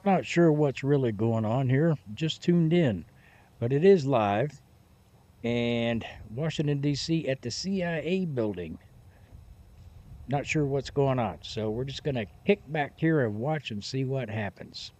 Not sure what's really going on here. Just tuned in, but it is live and Washington D.C. at the CIA building. Not sure what's going on, so we're just gonna kick back here and watch and see what happens.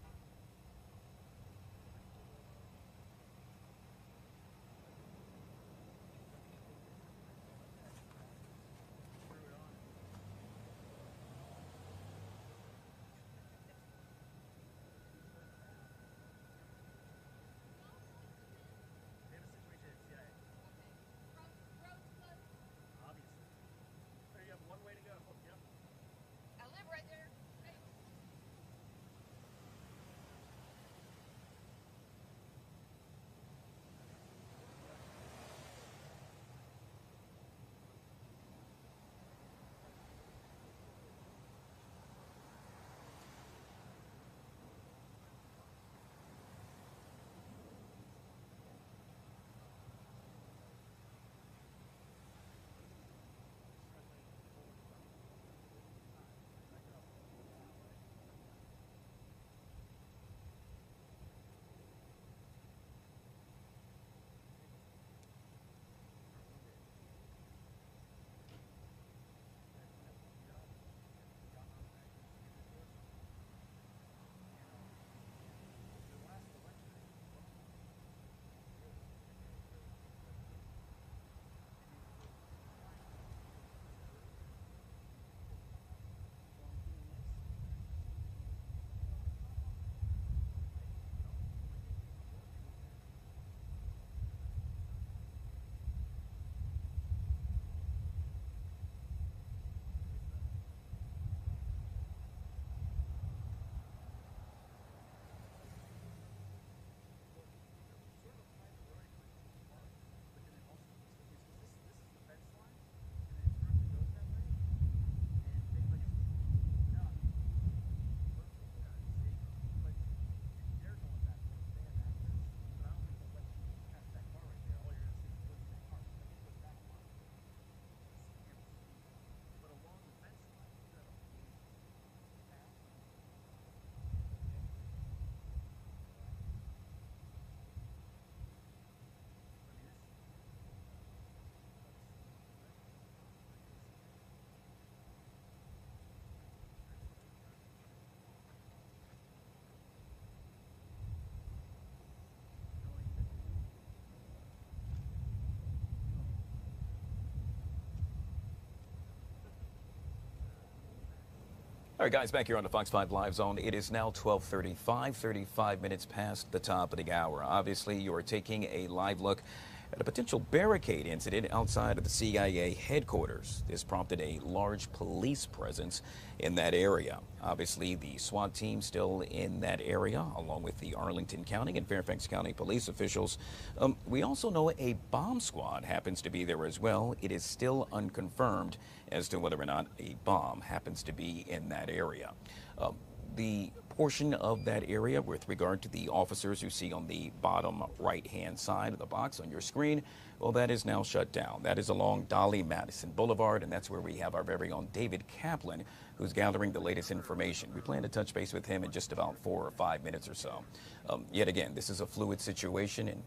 All right, guys, back here on the Fox 5 Live Zone. It is now 12:35, 35 minutes past the top of the hour. Obviously, you are taking a live look at a potential barricade incident outside of the CIA headquarters. This prompted a large police presence in that area. Obviously, the SWAT team still in that area, along with the Arlington County and Fairfax County police officials. We also know a bomb squad happens to be there as well. It is still unconfirmed as to whether or not a bomb happens to be in that area. The portion of that area with regard to the officers you see on the bottom right-hand side of the box on your screen, well, that is now shut down. That is along Dolly Madison Boulevard, and that's where we have our very own David Kaplan, who's gathering the latest information. We plan to touch base with him in just about 4 or 5 minutes or so. Yet again, this is a fluid situation, and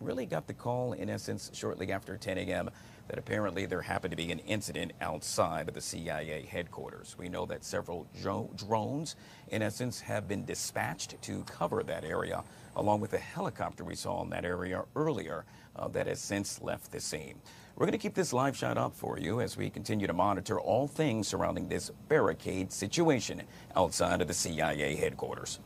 really got the call, in essence, shortly after 10 a.m. that apparently there happened to be an incident outside of the CIA headquarters. We know that several drones, in essence, have been dispatched to cover that area, along with a helicopter we saw in that area earlier that has since left the scene. We're going to keep this live shot up for you as we continue to monitor all things surrounding this barricade situation outside of the CIA headquarters.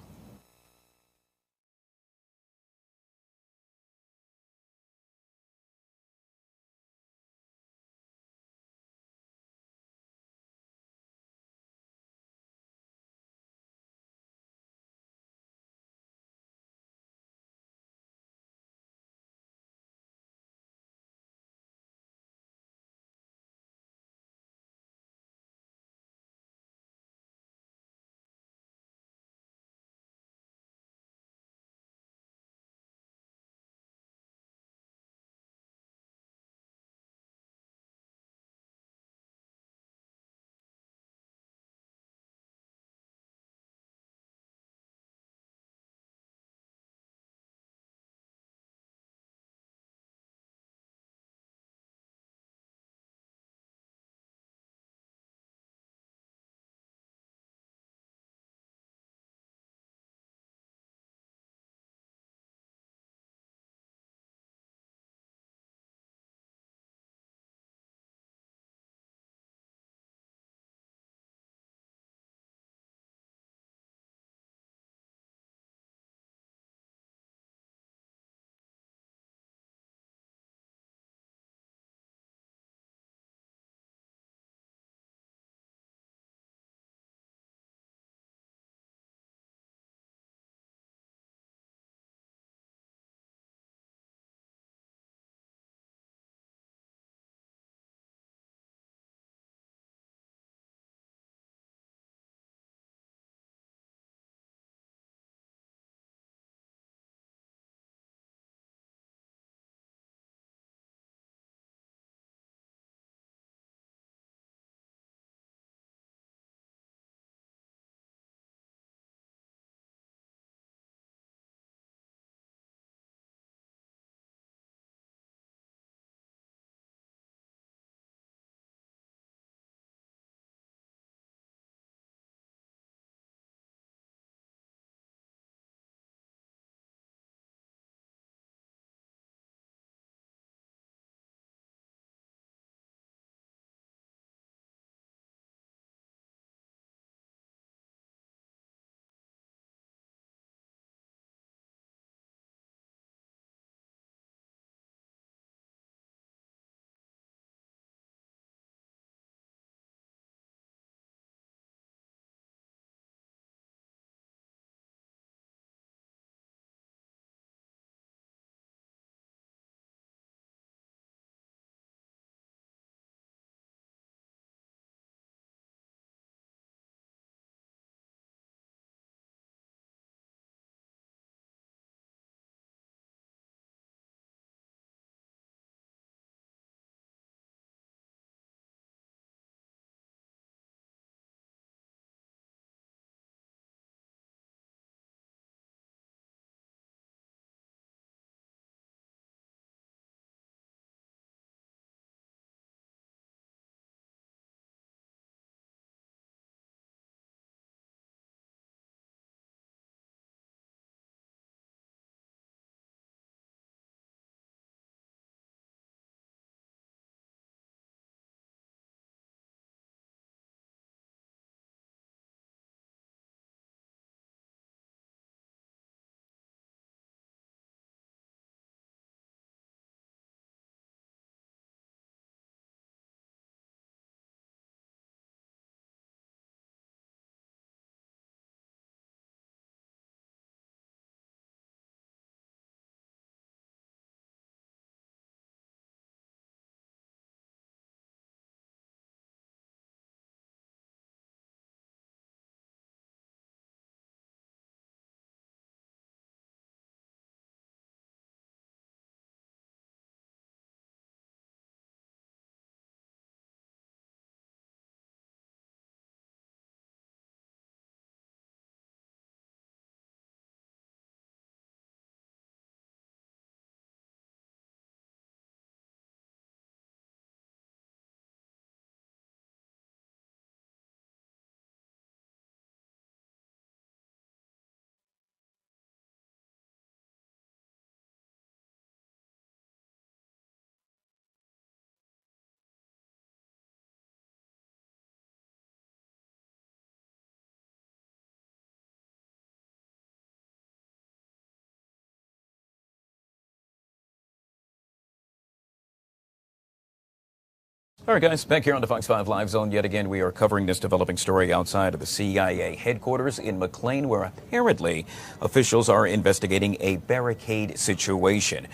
All right, guys, back here on the Fox 5 Live Zone. Yet again, we are covering this developing story outside of the CIA headquarters in McLean, where apparently officials are investigating a barricade situation.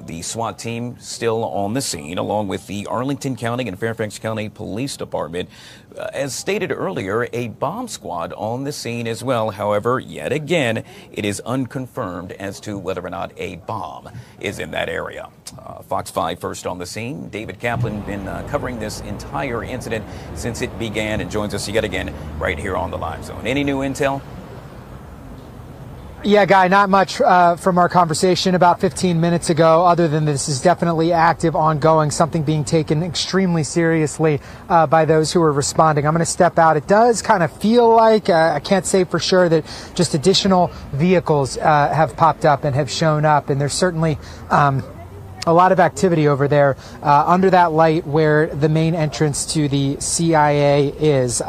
The SWAT team still on the scene, along with the Arlington County and Fairfax County Police Department. As stated earlier, a bomb squad on the scene as well. However, yet again, it is unconfirmed as to whether or not a bomb is in that area. Fox 5 first on the scene. David Kaplan been covering this entire incident since it began and joins us yet again right here on the Live Zone. Any new intel? Yeah, Guy, not much from our conversation about 15 minutes ago, other than this is definitely active, ongoing, something being taken extremely seriously by those who are responding. I'm going to step out. It does kind of feel like, I can't say for sure, that just additional vehicles have popped up and have shown up, and there's certainly a lot of activity over there under that light where the main entrance to the CIA is.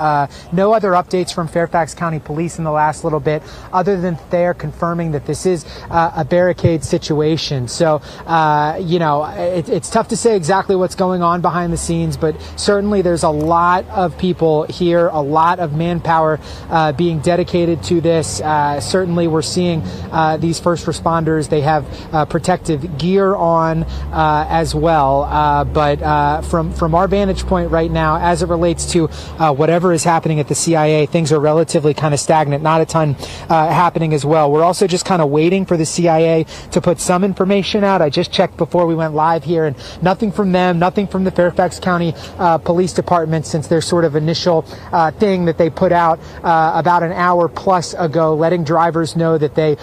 No other updates from Fairfax County Police in the last little bit, other than they're confirming that this is a barricade situation. So, it's tough to say exactly what's going on behind the scenes, but certainly there's a lot of people here, a lot of manpower being dedicated to this. Certainly we're seeing these first responders, they have protective gear on as well. But from our vantage point right now, as it relates to whatever is happening at the CIA, things are relatively kind of stagnant, not a ton happening as well. We're also just kind of waiting for the CIA to put some information out. I just checked before we went live here, and nothing from them, nothing from the Fairfax County Police Department since their sort of initial thing that they put out about an hour plus ago, letting drivers know that they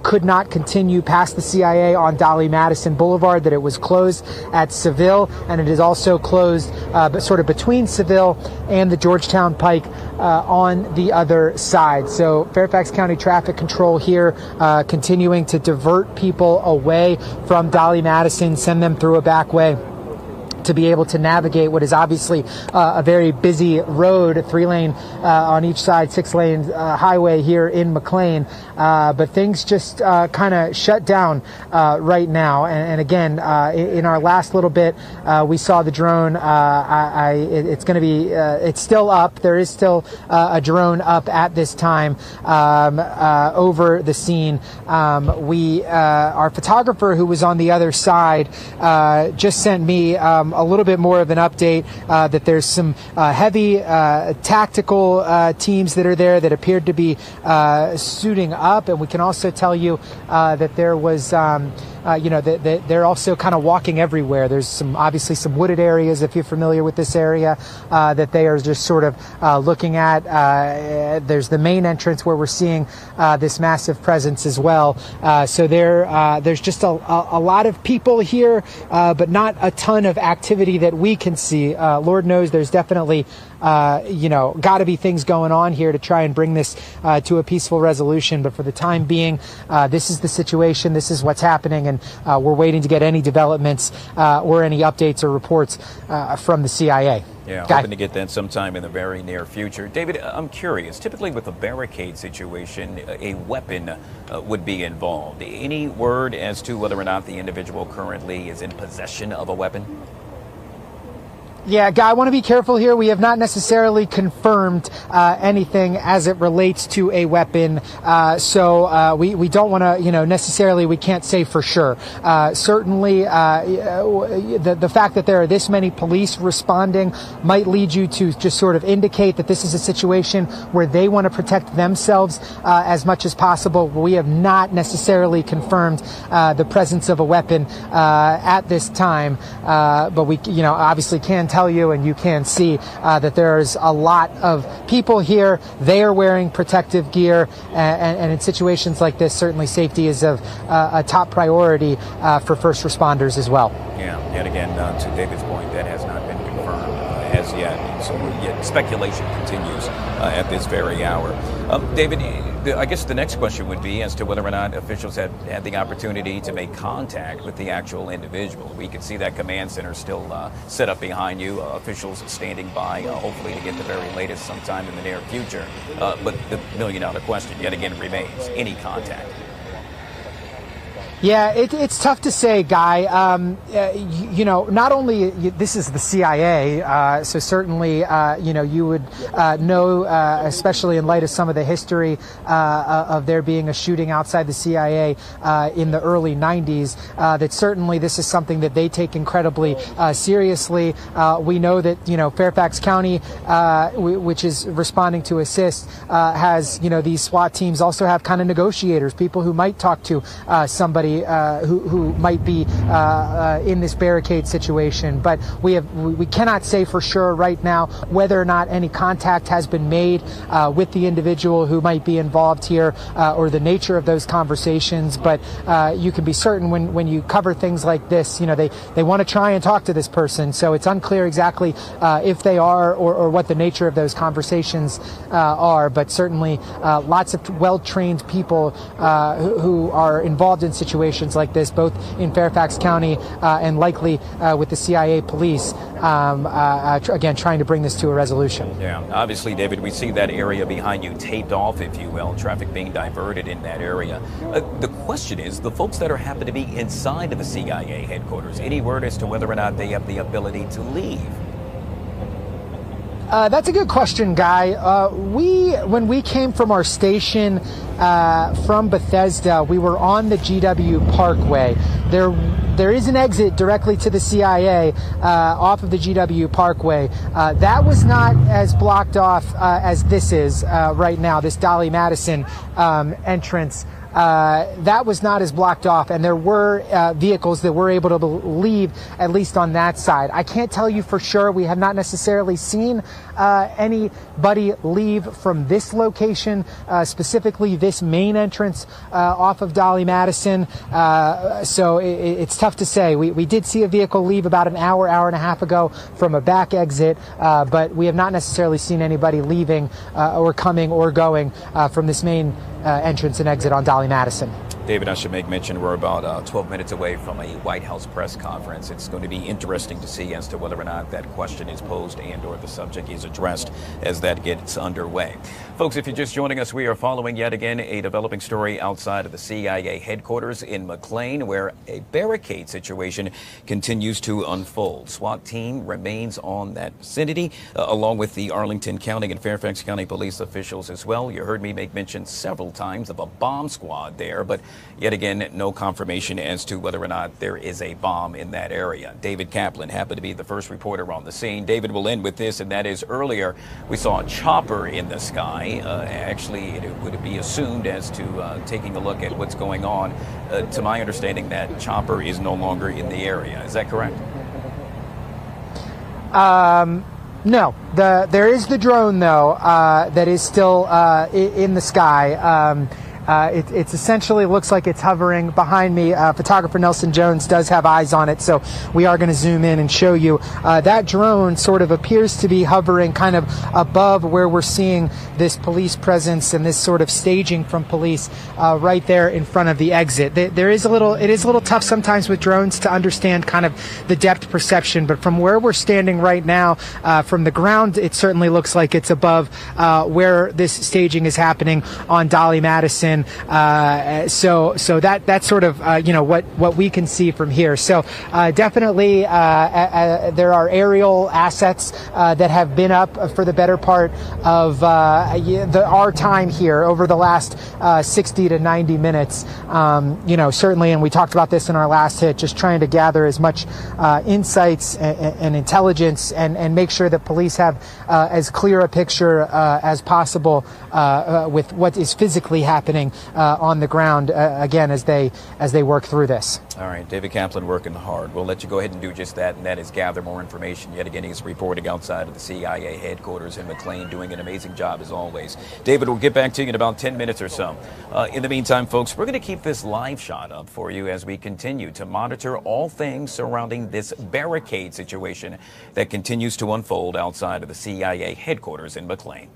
could not continue past the CIA on Dolly Madison Boulevard, that it was closed at Seville, and it is also closed but sort of between Seville and the Georgetown Pike on the other side. So Fairfax County Traffic Control here continuing to divert people away from Dolly Madison, send them through a back way to be able to navigate what is obviously a very busy road, 3-lane on each side, 6-lane highway here in McLean. But things just kind of shut down right now. And again, in our last little bit, we saw the drone. It's going to be, it's still up. There is still a drone up at this time over the scene. Our photographer who was on the other side just sent me a little bit more of an update that there's some heavy tactical teams that are there that appeared to be suiting up, and we can also tell you that there was they're also kind of walking everywhere. There's obviously some wooded areas, if you're familiar with this area, that they are just sort of looking at. There's the main entrance where we're seeing this massive presence as well. So there's just a lot of people here, but not a ton of activity that we can see. Lord knows there's definitely got to be things going on here to try and bring this to a peaceful resolution. But for the time being, this is the situation. This is what's happening, and we're waiting to get any developments or any updates or reports from the CIA. Yeah, hoping to get that sometime in the very near future. David, I'm curious. Typically with a barricade situation, a weapon would be involved. Any word as to whether or not the individual currently is in possession of a weapon? Yeah, Guy, I want to be careful here. We have not necessarily confirmed anything as it relates to a weapon. So we don't want to, necessarily, we can't say for sure. Certainly, the fact that there are this many police responding might lead you to just sort of indicate that this is a situation where they want to protect themselves as much as possible. We have not necessarily confirmed the presence of a weapon at this time. But we, obviously can tell you, and you can see that there's a lot of people here. They are wearing protective gear, and in situations like this, certainly safety is of a top priority for first responders as well. Yeah, yet again, to David's point, that has not been confirmed as yet. So yet speculation continues at this very hour. David, I guess the next question would be as to whether or not officials had the opportunity to make contact with the actual individual. We could see that command center still set up behind you, officials standing by, hopefully to get the very latest sometime in the near future. But the million-dollar question yet again remains, any contact? Yeah, it's tough to say, Guy. You know, not only this is the CIA, so certainly, you know, you would know, especially in light of some of the history of there being a shooting outside the CIA in the early 90s, that certainly this is something that they take incredibly seriously. We know that, you know, Fairfax County, which is responding to assist, has, you know, these SWAT teams also have kind of negotiators, people who might talk to somebody who might be in this barricade situation. But we cannot say for sure right now whether or not any contact has been made with the individual who might be involved here, or the nature of those conversations. But you can be certain when you cover things like this, you know, they want to try and talk to this person. So it's unclear exactly if they are or what the nature of those conversations are. But certainly lots of well-trained people who are involved in situations like this, both in Fairfax County and likely with the CIA police, again, trying to bring this to a resolution. Yeah, obviously, David, we see that area behind you taped off, if you will, traffic being diverted in that area. The question is, the folks that are happen to be inside of the CIA headquarters, any word as to whether or not they have the ability to leave? That's a good question, Guy. When we came from our station from Bethesda, we were on the GW Parkway. There is an exit directly to the CIA off of the GW Parkway. That was not as blocked off as this is right now, this Dolly Madison entrance. That was not as blocked off, and there were vehicles that were able to leave, at least on that side. I can't tell you for sure. We have not necessarily seen anybody leave from this location, specifically this main entrance off of Dolly Madison. So it's tough to say. We did see a vehicle leave about an hour and a half ago from a back exit, but we have not necessarily seen anybody leaving or coming or going from this main entrance and exit on Dolly Madison. David, I should make mention we're about 12 minutes away from a White House press conference. It's going to be interesting to see as to whether or not that question is posed and or the subject is addressed as that gets underway. Folks, if you're just joining us, we are following yet again a developing story outside of the CIA headquarters in McLean, where a barricade situation continues to unfold. SWAT team remains on that vicinity, along with the Arlington County and Fairfax County police officials as well. You heard me make mention several times of a bomb squad there, but yet again, no confirmation as to whether or not there is a bomb in that area. David Kaplan happened to be the first reporter on the scene. David, will end with this, and that is earlier we saw a chopper in the sky. Actually, it would be assumed as to taking a look at what's going on. To my understanding, that chopper is no longer in the area. Is that correct? No, there is the drone, though, that is still in the sky. It essentially looks like it's hovering behind me. Photographer Nelson Jones does have eyes on it, so we are going to zoom in and show you. That drone sort of appears to be hovering kind of above where we're seeing this police presence and this sort of staging from police right there in front of the exit. It is a little tough sometimes with drones to understand kind of the depth perception, but from where we're standing right now, from the ground, it certainly looks like it's above where this staging is happening on Dolly Madison. So that's sort of you know what we can see from here. So definitely there are aerial assets that have been up for the better part of our time here over the last 60 to 90 minutes. You know, certainly, and we talked about this in our last hit, just trying to gather as much insights and intelligence and make sure that police have as clear a picture as possible with what is physically happening on the ground again as they work through this. All right, David Kaplan working hard. We'll let you go ahead and do just that, and that is gather more information. Yet again, he's reporting outside of the CIA headquarters in McLean, doing an amazing job as always. David, we'll get back to you in about 10 minutes or so. In the meantime, folks, we're going to keep this live shot up for you as we continue to monitor all things surrounding this barricade situation that continues to unfold outside of the CIA headquarters in McLean.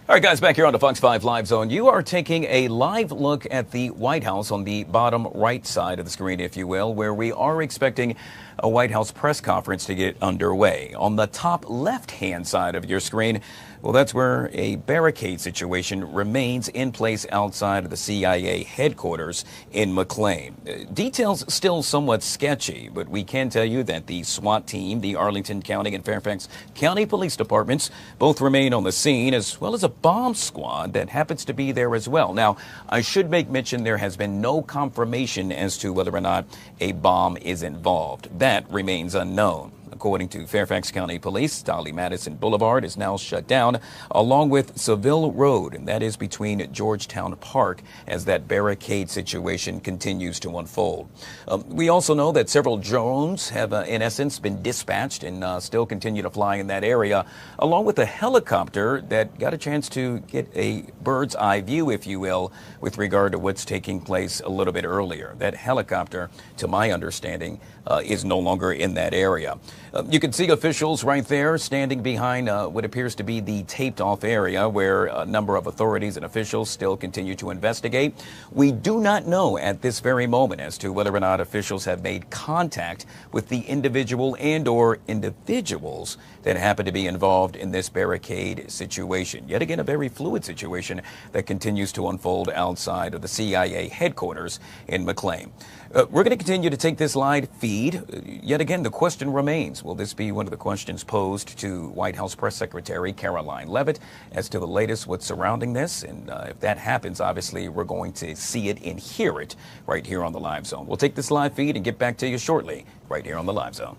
All right, guys, back here on the Fox 5 Live Zone. You are taking a live look at the White House on the bottom right side of the screen, if you will, where we are expecting a White House press conference to get underway. On the top left-hand side of your screen, well, that's where a barricade situation remains in place outside of the CIA headquarters in McLean. Details still somewhat sketchy, but we can tell you that the SWAT team, the Arlington County and Fairfax County Police Departments, both remain on the scene, as well as a bomb squad that happens to be there as well. Now, I should make mention there has been no confirmation as to whether or not a bomb is involved. That remains unknown. According to Fairfax County Police, Dolly Madison Boulevard is now shut down, along with Seville Road, and that is between Georgetown Park, as that barricade situation continues to unfold. We also know that several drones have, in essence, been dispatched and still continue to fly in that area, along with a helicopter that got a chance to get a bird's eye view, if you will, with regard to what's taking place a little bit earlier. That helicopter, to my understanding, is no longer in that area. You can see officials right there standing behind what appears to be the taped off area where a number of authorities and officials still continue to investigate. We do not know at this very moment as to whether or not officials have made contact with the individual and or individuals that happen to be involved in this barricade situation. Yet again, a very fluid situation that continues to unfold outside of the CIA headquarters in McLean. We're going to continue to take this live feed. Yet again, the question remains, will this be one of the questions posed to White House Press Secretary Karoline Leavitt as to the latest what's surrounding this? And if that happens, obviously, we're going to see it and hear it right here on the Live Zone. We'll take this live feed and get back to you shortly right here on the Live Zone.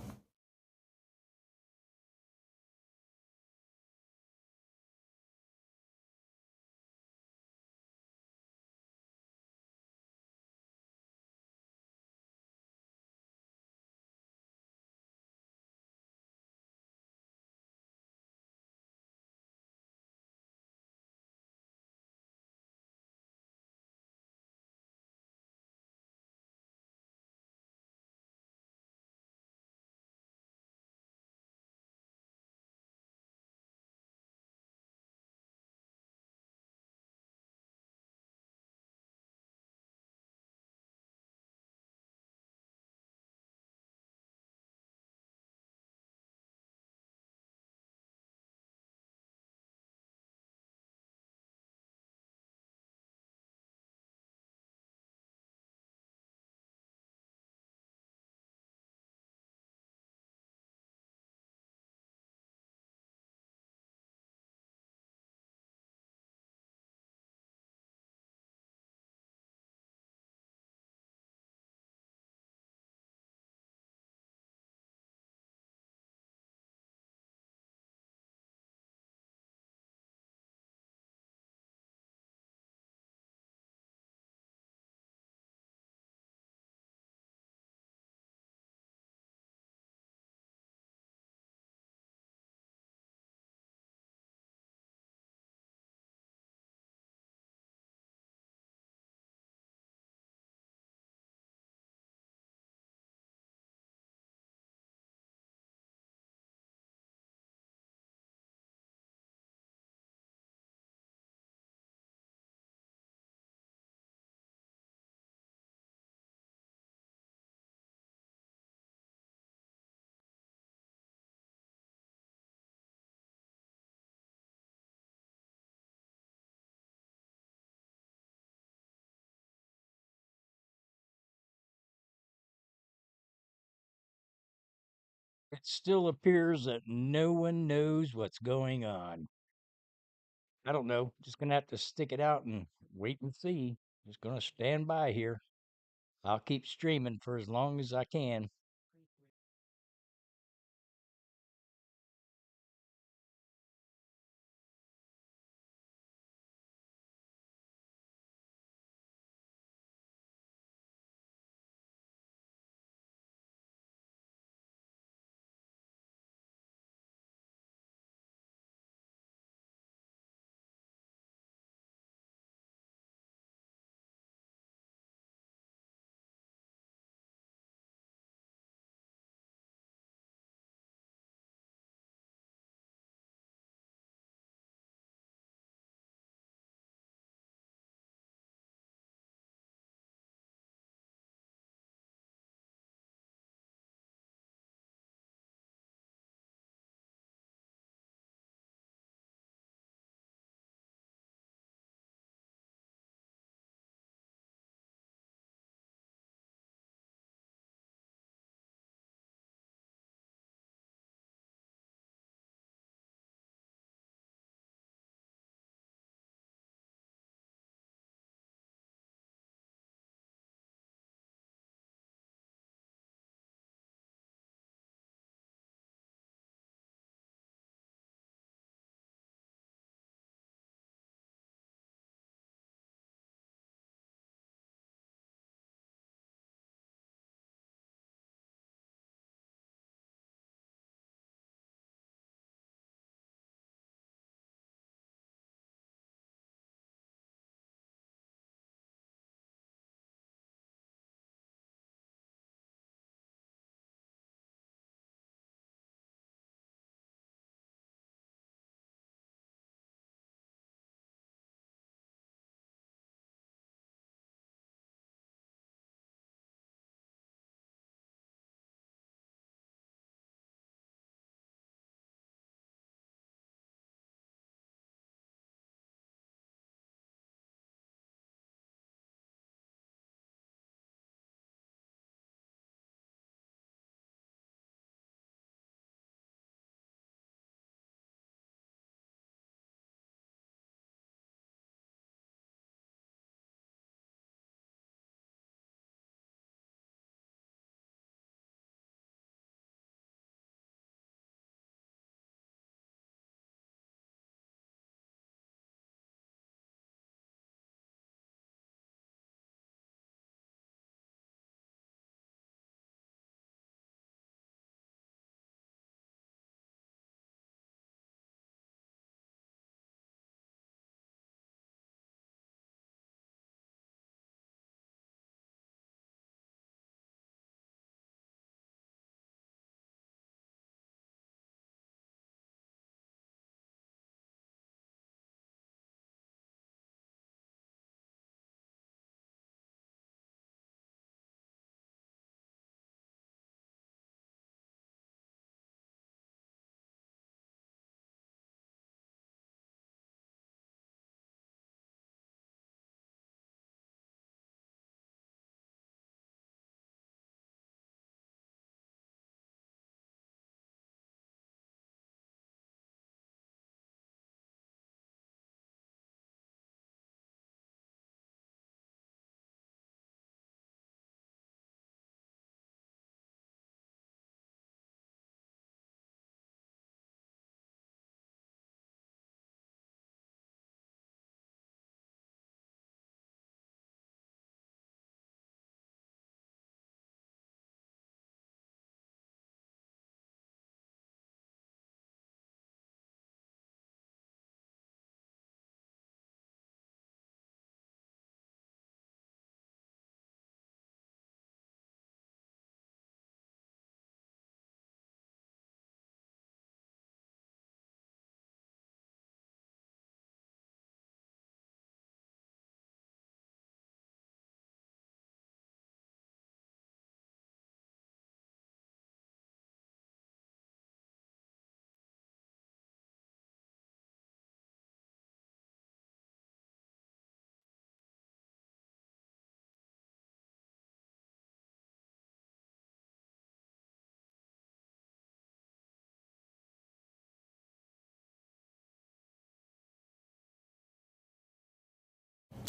It still appears that no one knows what's going on. I don't know. Just gonna have to stick it out and wait and see. Just gonna stand by here. I'll keep streaming for as long as I can.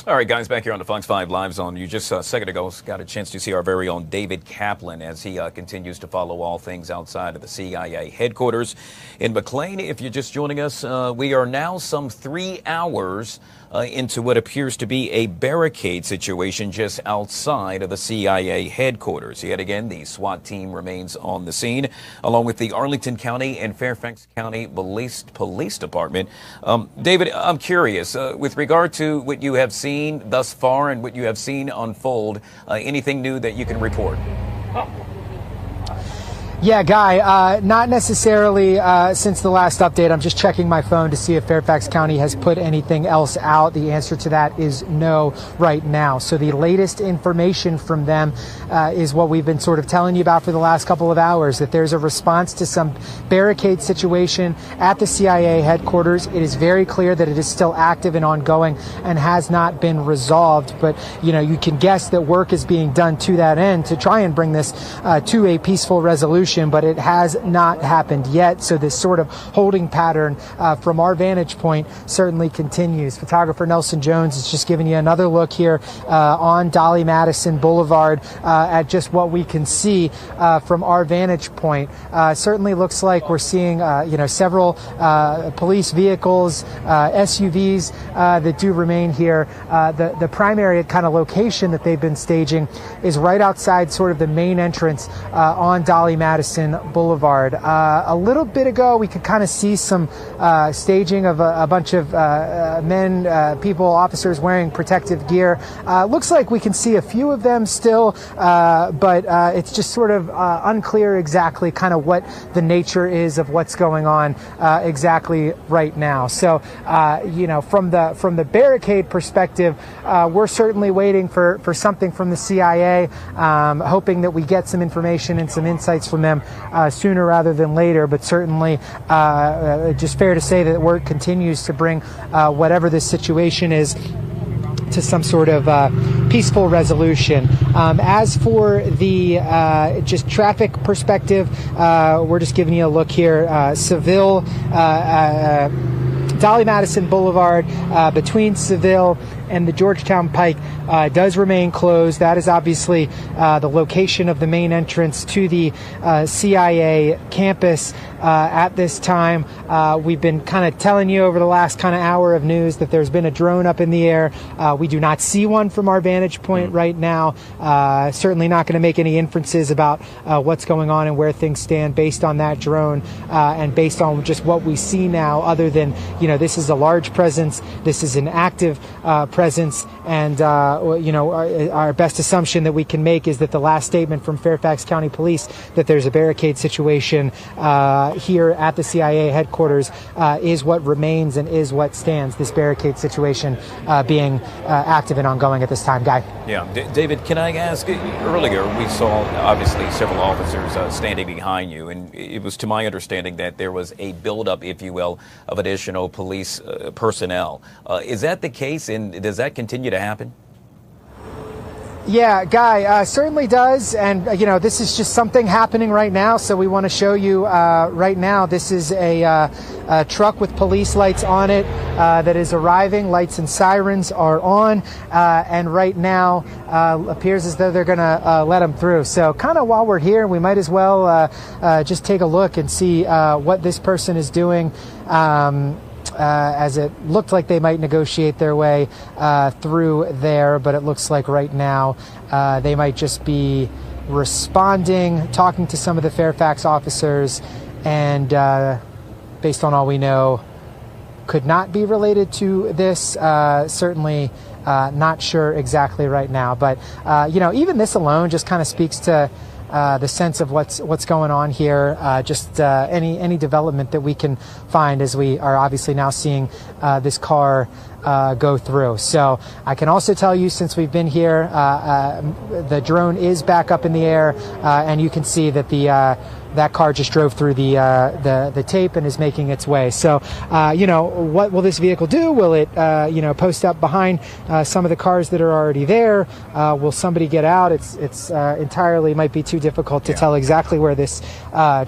All right, guys, back here on the Fox 5 Live Zone. You just a second ago got a chance to see our very own David Kaplan as he continues to follow all things outside of the CIA headquarters in McLean. If you're just joining us, we are now some 3 hours into what appears to be a barricade situation just outside of the CIA headquarters. Yet again, the SWAT team remains on the scene, along with the Arlington County and Fairfax County Police Department. David, I'm curious, with regard to what you have seen thus far and what you have seen unfold, anything new that you can report? Yeah, Guy, not necessarily since the last update. I'm just checking my phone to see if Fairfax County has put anything else out. The answer to that is no right now. So the latest information from them is what we've been sort of telling you about for the last couple of hours, that there's a response to some barricade situation at the CIA headquarters. It is very clear that it is still active and ongoing and has not been resolved. But, you know, you can guess that work is being done to that end to try and bring this to a peaceful resolution. But it has not happened yet. So this sort of holding pattern from our vantage point certainly continues. Photographer Nelson Jones is just giving you another look here on Dolly Madison Boulevard at just what we can see from our vantage point. Certainly looks like we're seeing several police vehicles, SUVs that do remain here. The primary kind of location that they've been staging is right outside sort of the main entrance on Dolly Madison Boulevard. A little bit ago, we could kind of see some staging of a bunch of men, people, officers wearing protective gear. Looks like we can see a few of them still, but it's just sort of unclear exactly kind of what the nature is of what's going on exactly right now. So, from the barricade perspective, we're certainly waiting for something from the CIA, hoping that we get some information and some insights from them sooner rather than later, but certainly just fair to say that work continues to bring whatever this situation is to some sort of peaceful resolution. As for the just traffic perspective, we're just giving you a look here. Seville, Dolly Madison Boulevard between Seville and the Georgetown Pike does remain closed. That is obviously the location of the main entrance to the CIA campus at this time. We've been kind of telling you over the last kind of hour of news that there's been a drone up in the air. We do not see one from our vantage point right now. Certainly not going to make any inferences about what's going on and where things stand based on that drone and based on just what we see now, other than, this is a large presence. This is an active presence. And, our best assumption that we can make is that the last statement from Fairfax County Police that there's a barricade situation here at the CIA headquarters is what remains and is what stands, this barricade situation being active and ongoing at this time. Guy? Yeah. David, can I ask, earlier we saw obviously several officers standing behind you, and it was to my understanding that there was a buildup, if you will, of additional police personnel. Is that the case, and does that continue to happen? Yeah, Guy, certainly does. And, this is just something happening right now. So we want to show you right now. This is a truck with police lights on it that is arriving. Lights and sirens are on. And right now appears as though they're going to let them through. So kind of while we're here, we might as well just take a look and see what this person is doing. As it looked like they might negotiate their way through there, but it looks like right now they might just be responding, talking to some of the Fairfax officers, and based on all we know, could not be related to this. Certainly not sure exactly right now, but even this alone just kind of speaks to the sense of what's going on here, just any development that we can find as we are obviously now seeing this car go through. So I can also tell you, since we've been here, the drone is back up in the air, and you can see that that car just drove through the tape and is making its way. So, what will this vehicle do? Will it, post up behind some of the cars that are already there? Will somebody get out? It's entirely might be too difficult to tell exactly where this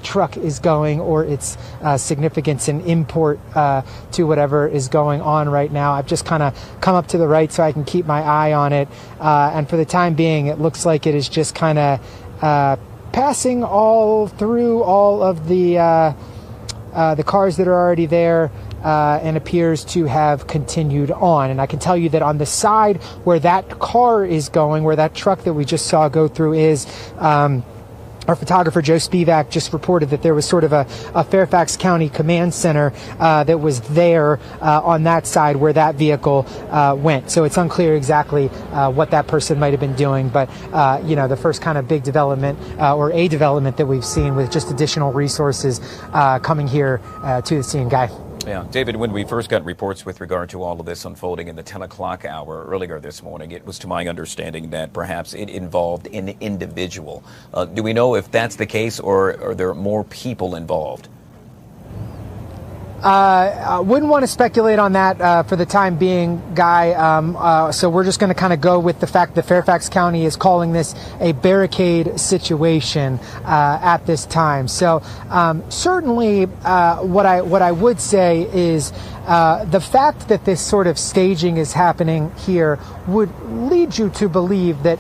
truck is going or its significance and import to whatever is going on right now. I've just kind of come up to the right so I can keep my eye on it. And for the time being, it looks like it is just kind of passing all through all of the cars that are already there. And appears to have continued on. And I can tell you that on the side where that car is going, where that truck that we just saw go through is, our photographer Joe Spivak just reported that there was sort of a Fairfax County command center that was there on that side where that vehicle went. So it's unclear exactly what that person might have been doing. But, the first kind of big development or a development that we've seen with just additional resources coming here to the scene. Guy. Yeah, David, when we first got reports with regard to all of this unfolding in the 10 o'clock hour earlier this morning, it was to my understanding that perhaps it involved an individual. Do we know if that's the case, or are there more people involved? I wouldn't want to speculate on that for the time being, Guy. So we're just going to kind of go with the fact that Fairfax County is calling this a barricade situation at this time. So certainly what I would say is the fact that this sort of staging is happening here would lead you to believe that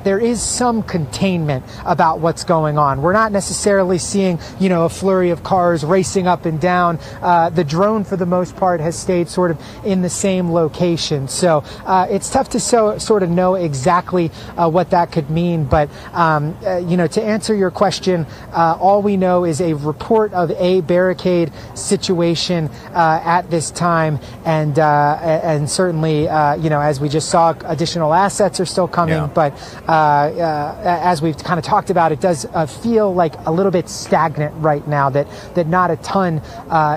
there is some containment about what's going on. We're not necessarily seeing, a flurry of cars racing up and down. The drone, for the most part, has stayed sort of in the same location. So it's tough to sort of know exactly what that could mean. But, to answer your question, all we know is a report of a barricade situation at this time. And certainly, as we just saw, additional assets are still coming. Yeah. But as we've kind of talked about, it does feel like a little bit stagnant right now, that not a ton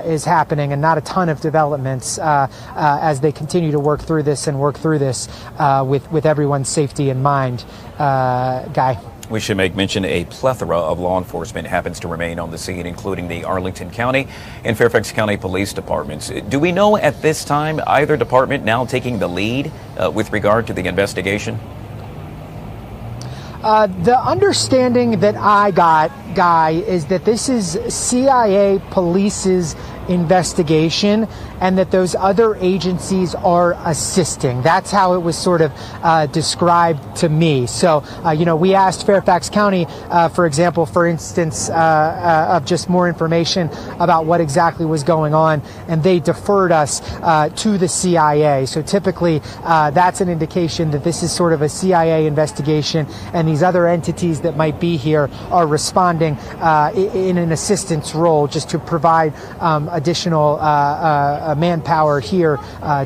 is happening and not a ton of developments as they continue to work through this with everyone's safety in mind. Guy. We should make mention a plethora of law enforcement happens to remain on the scene, including the Arlington County and Fairfax County Police Departments. Do we know at this time either department now taking the lead with regard to the investigation? The understanding that I got, Guy, is that this is CIA Police's investigation and that those other agencies are assisting. That's how it was sort of described to me. So, we asked Fairfax County, for instance, of just more information about what exactly was going on, and they deferred us to the CIA. So typically, that's an indication that this is sort of a CIA investigation, and these other entities that might be here are responding in an assistance role just to provide additional manpower here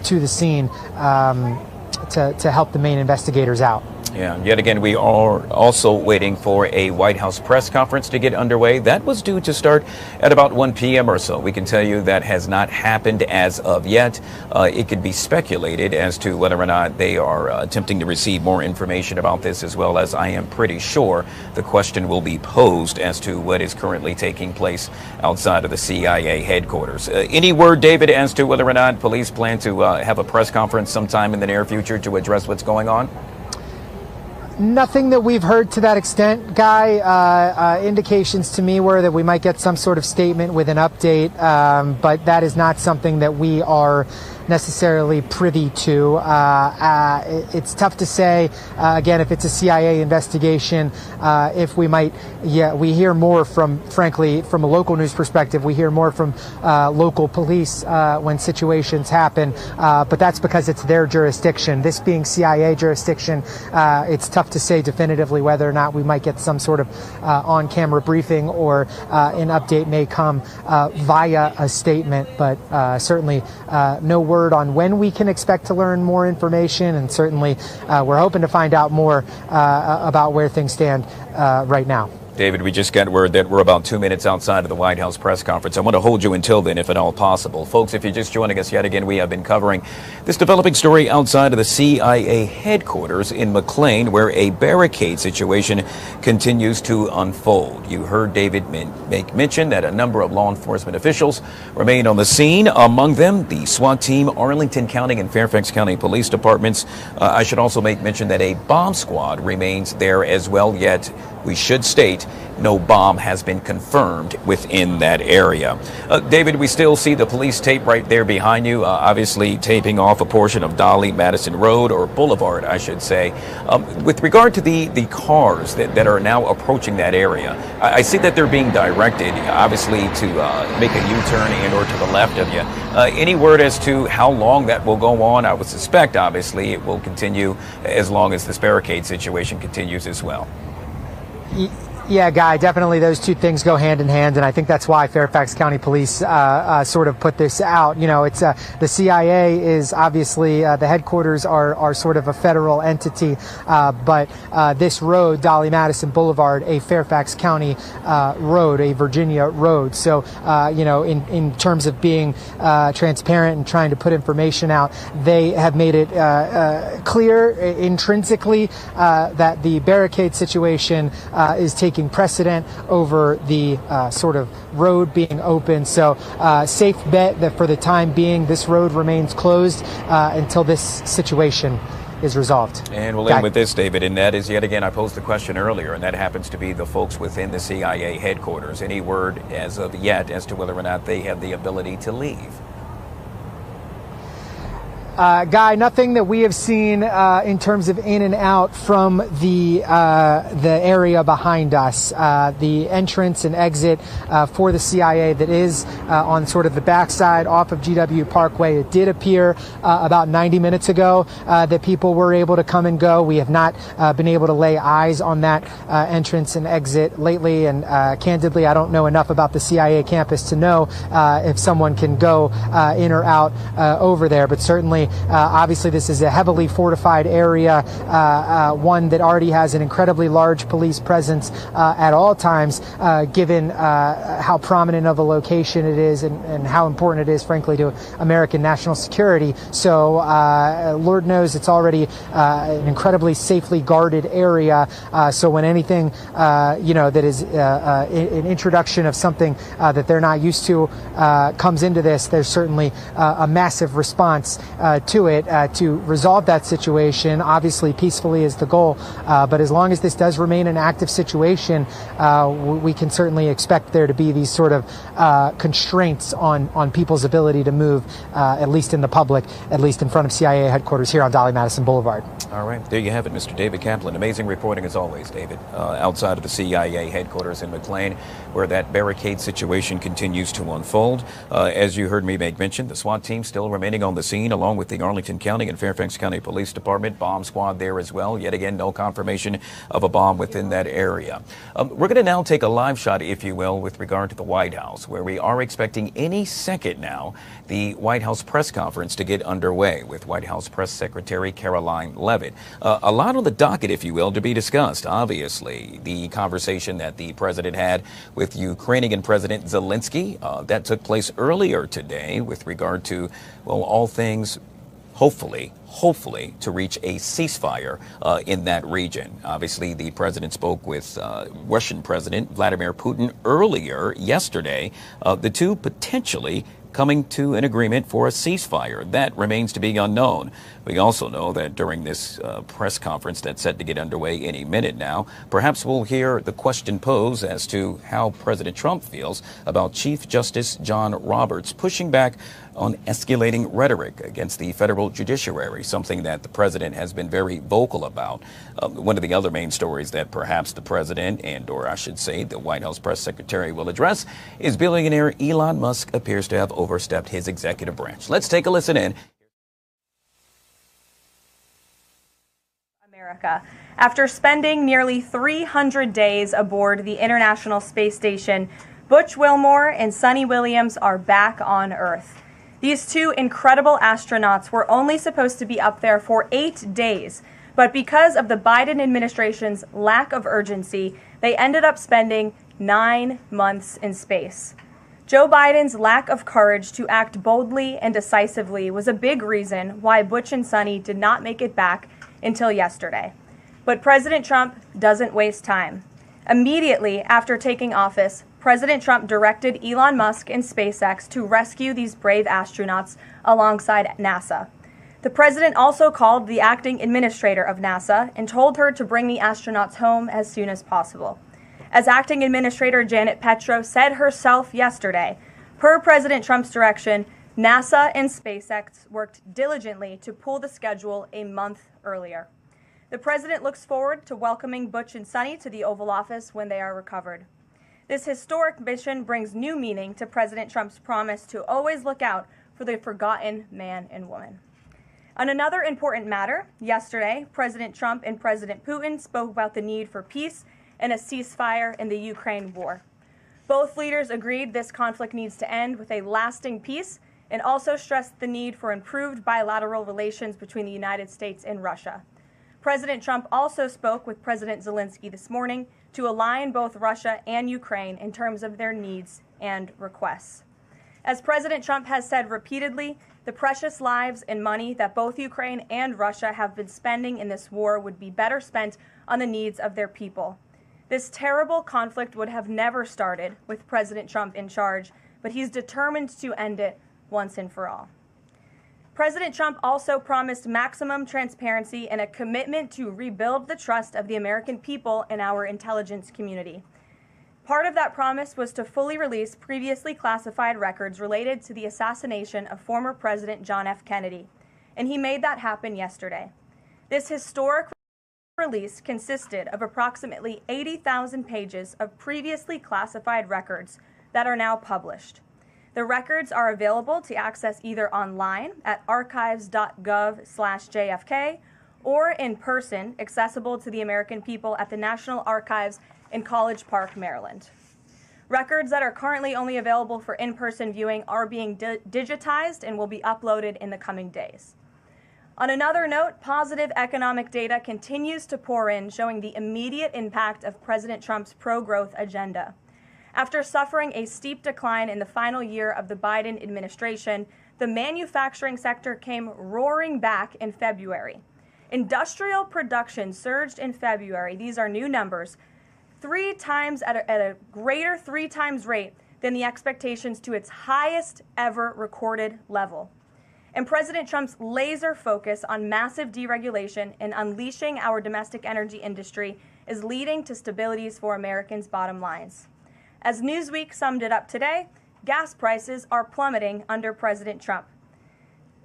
to the scene to help the main investigators out. Yeah, yet again, we are also waiting for a White House press conference to get underway. That was due to start at about 1 p.m. or so. We can tell you that has not happened as of yet. It could be speculated as to whether or not they are attempting to receive more information about this, as well as I am pretty sure the question will be posed as to what is currently taking place outside of the CIA headquarters. Any word, David, as to whether or not police plan to have a press conference sometime in the near future to address what's going on? Nothing that we've heard to that extent, Guy. Indications to me were that we might get some sort of statement with an update, but that is not something that we are necessarily privy to. It's tough to say, again, if it's a CIA investigation, if we might, we hear more frankly, from a local news perspective, we hear more from local police when situations happen, but that's because it's their jurisdiction. This being CIA jurisdiction, it's tough to say definitively whether or not we might get some sort of on-camera briefing or an update may come via a statement, but certainly no word on when we can expect to learn more information, and certainly we're hoping to find out more about where things stand right now. David, we just got word that we're about 2 minutes outside of the White House press conference. I want to hold you until then, if at all possible. Folks, if you're just joining us yet again, we have been covering this developing story outside of the CIA headquarters in McLean, where a barricade situation continues to unfold. You heard David make mention that a number of law enforcement officials remain on the scene. Among them, the SWAT team, Arlington County and Fairfax County Police Departments. I should also make mention that a bomb squad remains there as well, yet we should state no bomb has been confirmed within that area. David, we still see the police tape right there behind you, obviously taping off a portion of Dolly Madison Road, or Boulevard, I should say. With regard to the cars that are now approaching that area, I see that they're being directed, obviously, to make a U-turn and or to the left of you. Any word as to how long that will go on? I would suspect, obviously, it will continue as long as this barricade situation continues as well. Yeah, Guy, definitely those two things go hand in hand, and I think that's why Fairfax County Police sort of put this out. You know, it's the CIA is obviously the headquarters are sort of a federal entity, but this road, Dolly Madison Boulevard, a Fairfax County road, a Virginia road. So, you know, in terms of being transparent and trying to put information out, they have made it clear intrinsically that the barricade situation is taking precedent over the sort of road being open. So safe bet that for the time being this road remains closed until this situation is resolved. And we'll end with this, David, and that is, yet again, I posed the question earlier, and that happens to be the folks within the CIA headquarters. Any word as of yet as to whether or not they have the ability to leave? Guy, nothing that we have seen in terms of in and out from the area behind us. The entrance and exit for the CIA that is on sort of the backside off of GW Parkway. It did appear about 90 minutes ago that people were able to come and go. We have not been able to lay eyes on that entrance and exit lately, and candidly, I don't know enough about the CIA campus to know if someone can go in or out over there, but certainly obviously, this is a heavily fortified area, one that already has an incredibly large police presence at all times, given how prominent of a location it is and how important it is, frankly, to American national security. So, Lord knows it's already an incredibly safely guarded area. So when anything, you know, that is an introduction of something that they're not used to comes into this, there's certainly a massive response to it to resolve that situation. Obviously, peacefully is the goal, but as long as this does remain an active situation, we can certainly expect there to be these sort of constraints on people's ability to move, at least in the public, at least in front of CIA headquarters here on Dolly Madison Boulevard. All right, there you have it, Mr. David Kaplan. Amazing reporting as always, David, outside of the CIA headquarters in McLean, where that barricade situation continues to unfold. As you heard me make mention, the SWAT team still remaining on the scene, along with the Arlington County and Fairfax County Police Department. Bomb squad there as well. Yet again, no confirmation of a bomb within that area. We're going to now take a live shot, if you will, with regard to the White House, where we are expecting any second now the White House press conference to get underway with White House Press Secretary Karoline Leavitt. A lot on the docket, if you will, to be discussed. Obviously, the conversation that the president had with Ukrainian President Zelensky, that took place earlier today with regard to, well, all things hopefully to reach a ceasefire in that region. Obviously, the president spoke with Russian President Vladimir Putin earlier yesterday, the two potentially coming to an agreement for a ceasefire. That remains to be unknown. We also know that during this press conference that's set to get underway any minute now, perhaps we'll hear the question posed as to how President Trump feels about Chief Justice John Roberts pushing back on escalating rhetoric against the federal judiciary, something that the president has been very vocal about. One of the other main stories that perhaps the president or I should say the White House press secretary will address is billionaire Elon Musk appears to have overstepped his executive branch. Let's take a listen in. America. After spending nearly 300 days aboard the International Space Station, Butch Wilmore and Sunny Williams are back on Earth. These two incredible astronauts were only supposed to be up there for 8 days, But because of the Biden administration's lack of urgency, they ended up spending 9 months in space. Joe Biden's lack of courage to act boldly and decisively was a big reason why Butch and Sunny did not make it back until yesterday. But President Trump doesn't waste time. Immediately after taking office, President Trump directed Elon Musk and SpaceX to rescue these brave astronauts alongside NASA. The president also called the acting administrator of NASA and told her to bring the astronauts home as soon as possible. As acting administrator Janet Petro said herself yesterday, per President Trump's direction, NASA and SpaceX worked diligently to pull the schedule a month earlier. The president looks forward to welcoming Butch and Sunny to the Oval Office when they are recovered. This historic mission brings new meaning to President Trump's promise to always look out for the forgotten man and woman. On another important matter, yesterday, President Trump and President Putin spoke about the need for peace and a ceasefire in the Ukraine war. Both leaders agreed this conflict needs to end with a lasting peace and also stressed the need for improved bilateral relations between the United States and Russia. President Trump also spoke with President Zelensky this morning to align both Russia and Ukraine in terms of their needs and requests. As President Trump has said repeatedly, the precious lives and money that both Ukraine and Russia have been spending in this war would be better spent on the needs of their people. This terrible conflict would have never started with President Trump in charge, but he's determined to end it once and for all. President Trump also promised maximum transparency and a commitment to rebuild the trust of the American people in our intelligence community. Part of that promise was to fully release previously classified records related to the assassination of former President John F. Kennedy, and he made that happen yesterday. This historic release consisted of approximately 80,000 pages of previously classified records that are now published. The records are available to access either online at archives.gov/JFK or in person, accessible to the American people at the National Archives in College Park, Maryland. Records that are currently only available for in-person viewing are being digitized and will be uploaded in the coming days. On another note, positive economic data continues to pour in, showing the immediate impact of President Trump's pro-growth agenda. After suffering a steep decline in the final year of the Biden administration, the manufacturing sector came roaring back in February. Industrial production surged in February, these are new numbers, at a greater 3 times rate than the expectations to its highest ever recorded level. And President Trump's laser focus on massive deregulation and unleashing our domestic energy industry is leading to stabilities for Americans' bottom lines. As Newsweek summed it up today, gas prices are plummeting under President Trump.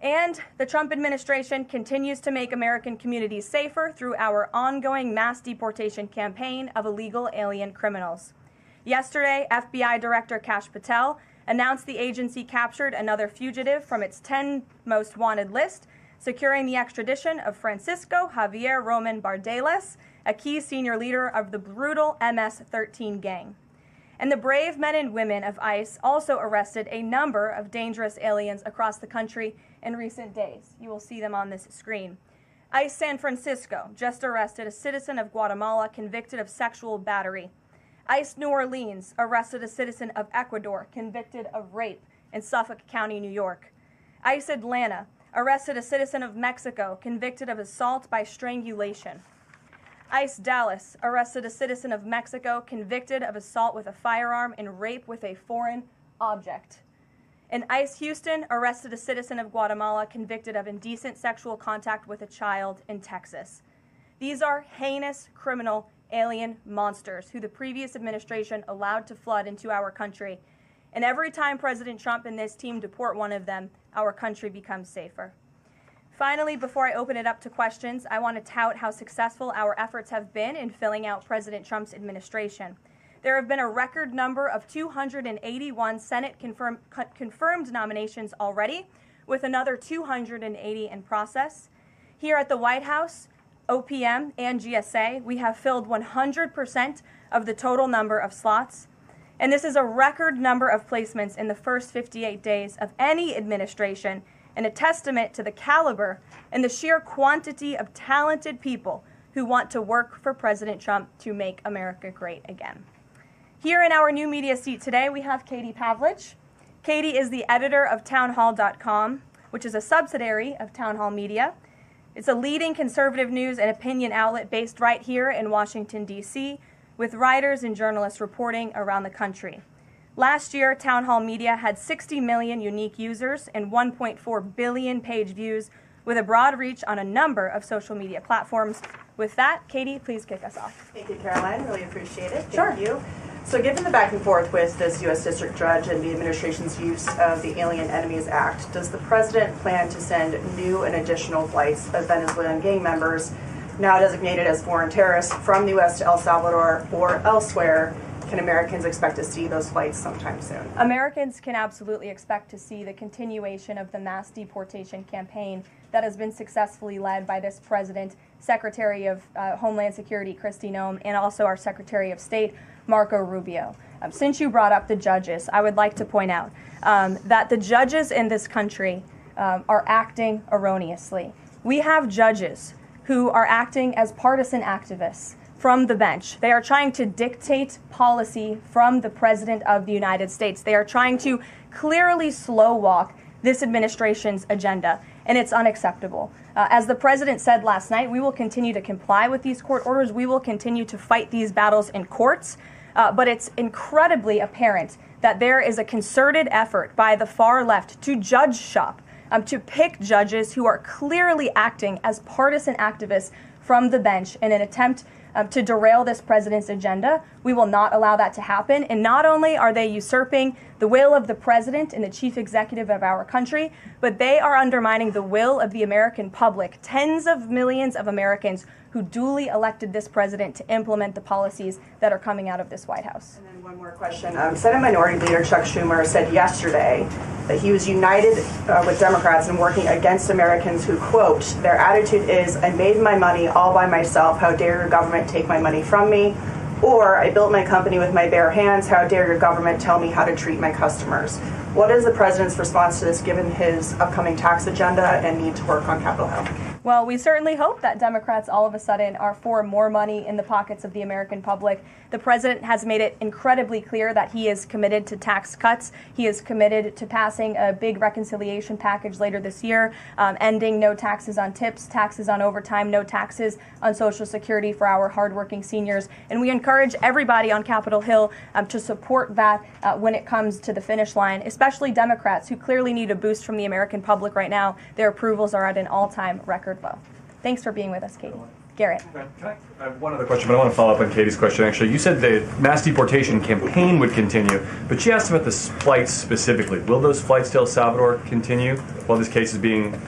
And the Trump administration continues to make American communities safer through our ongoing mass deportation campaign of illegal alien criminals. Yesterday, FBI Director Kash Patel announced the agency captured another fugitive from its 10 most wanted list, securing the extradition of Francisco Javier Roman Bardeles, a key senior leader of the brutal MS-13 gang. And the brave men and women of ICE also arrested a number of dangerous aliens across the country in recent days. You will see them on this screen. ICE San Francisco just arrested a citizen of Guatemala convicted of sexual battery. ICE New Orleans arrested a citizen of Ecuador convicted of rape in Suffolk County, New York. ICE Atlanta arrested a citizen of Mexico convicted of assault by strangulation. ICE Dallas arrested a citizen of Mexico convicted of assault with a firearm and rape with a foreign object. And ICE Houston arrested a citizen of Guatemala convicted of indecent sexual contact with a child in Texas. These are heinous criminal alien monsters who the previous administration allowed to flood into our country. And every time President Trump and this team deport one of them, our country becomes safer. Finally, before I open it up to questions, I want to tout how successful our efforts have been in filling out President Trump's administration. There have been a record number of 281 Senate confirmed nominations already, with another 280 in process. Here at the White House, OPM and GSA, we have filled 100% of the total number of slots. And this is a record number of placements in the first 58 days of any administration and a testament to the caliber and the sheer quantity of talented people who want to work for President Trump to make America great again. Here in our new media seat today, we have Katie Pavlich. Katie is the editor of townhall.com, which is a subsidiary of Town Hall Media. It's a leading conservative news and opinion outlet based right here in Washington, D.C., with writers and journalists reporting around the country. Last year, Town Hall Media had 60 million unique users and 1.4 billion page views, with a broad reach on a number of social media platforms. With that, Katie, please kick us off. Thank you, Caroline. Really appreciate it. Sure. Thank you. So given the back and forth with this U.S. District Judge and the administration's use of the Alien Enemies Act, does the president plan to send new and additional flights of Venezuelan gang members, now designated as foreign terrorists, from the U.S. to El Salvador or elsewhere? Can Americans expect to see those flights sometime soon? Americans can absolutely expect to see the continuation of the mass deportation campaign that has been successfully led by this president, Secretary of Homeland Security Kristi Noem, and also our Secretary of State, Marco Rubio. Since you brought up the judges, I would like to point out that the judges in this country are acting erroneously. We have judges who are acting as partisan activists from the bench. They are trying to dictate policy from the President of the United States. They are trying to clearly slow walk this administration's agenda, and it's unacceptable. As the President said last night, we will continue to comply with these court orders. We will continue to fight these battles in courts, but it's incredibly apparent that there is a concerted effort by the far left to judge shop, to pick judges who are clearly acting as partisan activists from the bench in an attempt to derail this president's agenda. We will not allow that to happen. And not only are they usurping the will of the president and the chief executive of our country, but they are undermining the will of the American public, tens of millions of Americans who duly elected this president to implement the policies that are coming out of this White House. And then one more question. Senate Minority Leader Chuck Schumer said yesterday that he was united with Democrats in working against Americans who, quote, their attitude is, I made my money all by myself. How dare your government take my money from me? Or I built my company with my bare hands. How dare your government tell me how to treat my customers? What is the president's response to this, given his upcoming tax agenda and need to work on Capitol Hill? Well, we certainly hope that Democrats all of a sudden are for more money in the pockets of the American public. The president has made it incredibly clear that he is committed to tax cuts. He is committed to passing a big reconciliation package later this year, ending no taxes on tips, taxes on overtime, no taxes on Social Security for our hardworking seniors. And we encourage everybody on Capitol Hill to support that when it comes to the finish line, especially Democrats who clearly need a boost from the American public right now. Their approvals are at an all-time record low. Thanks for being with us, Katie. Garrett. I have one other question, but I want to follow up on Katie's question, actually. You said the mass deportation campaign would continue, but she asked about the flights specifically. Will those flights to El Salvador continue while this case is being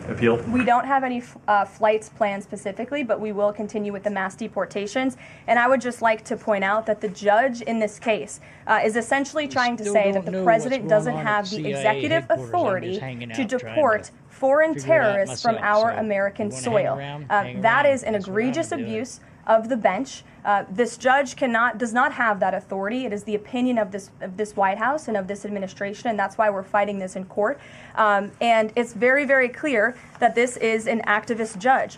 appealed? We don't have any flights planned specifically, but we will continue with the mass deportations. And I would just like to point out that the judge in this case is essentially trying to say that the president doesn't have the executive authority to deport foreign terrorists from our American soil. That is an egregious abuse of the bench. This judge does not have that authority. It is the opinion of this White House and of this administration, and that's why we're fighting this in court. And it's very, very clear that this is an activist judge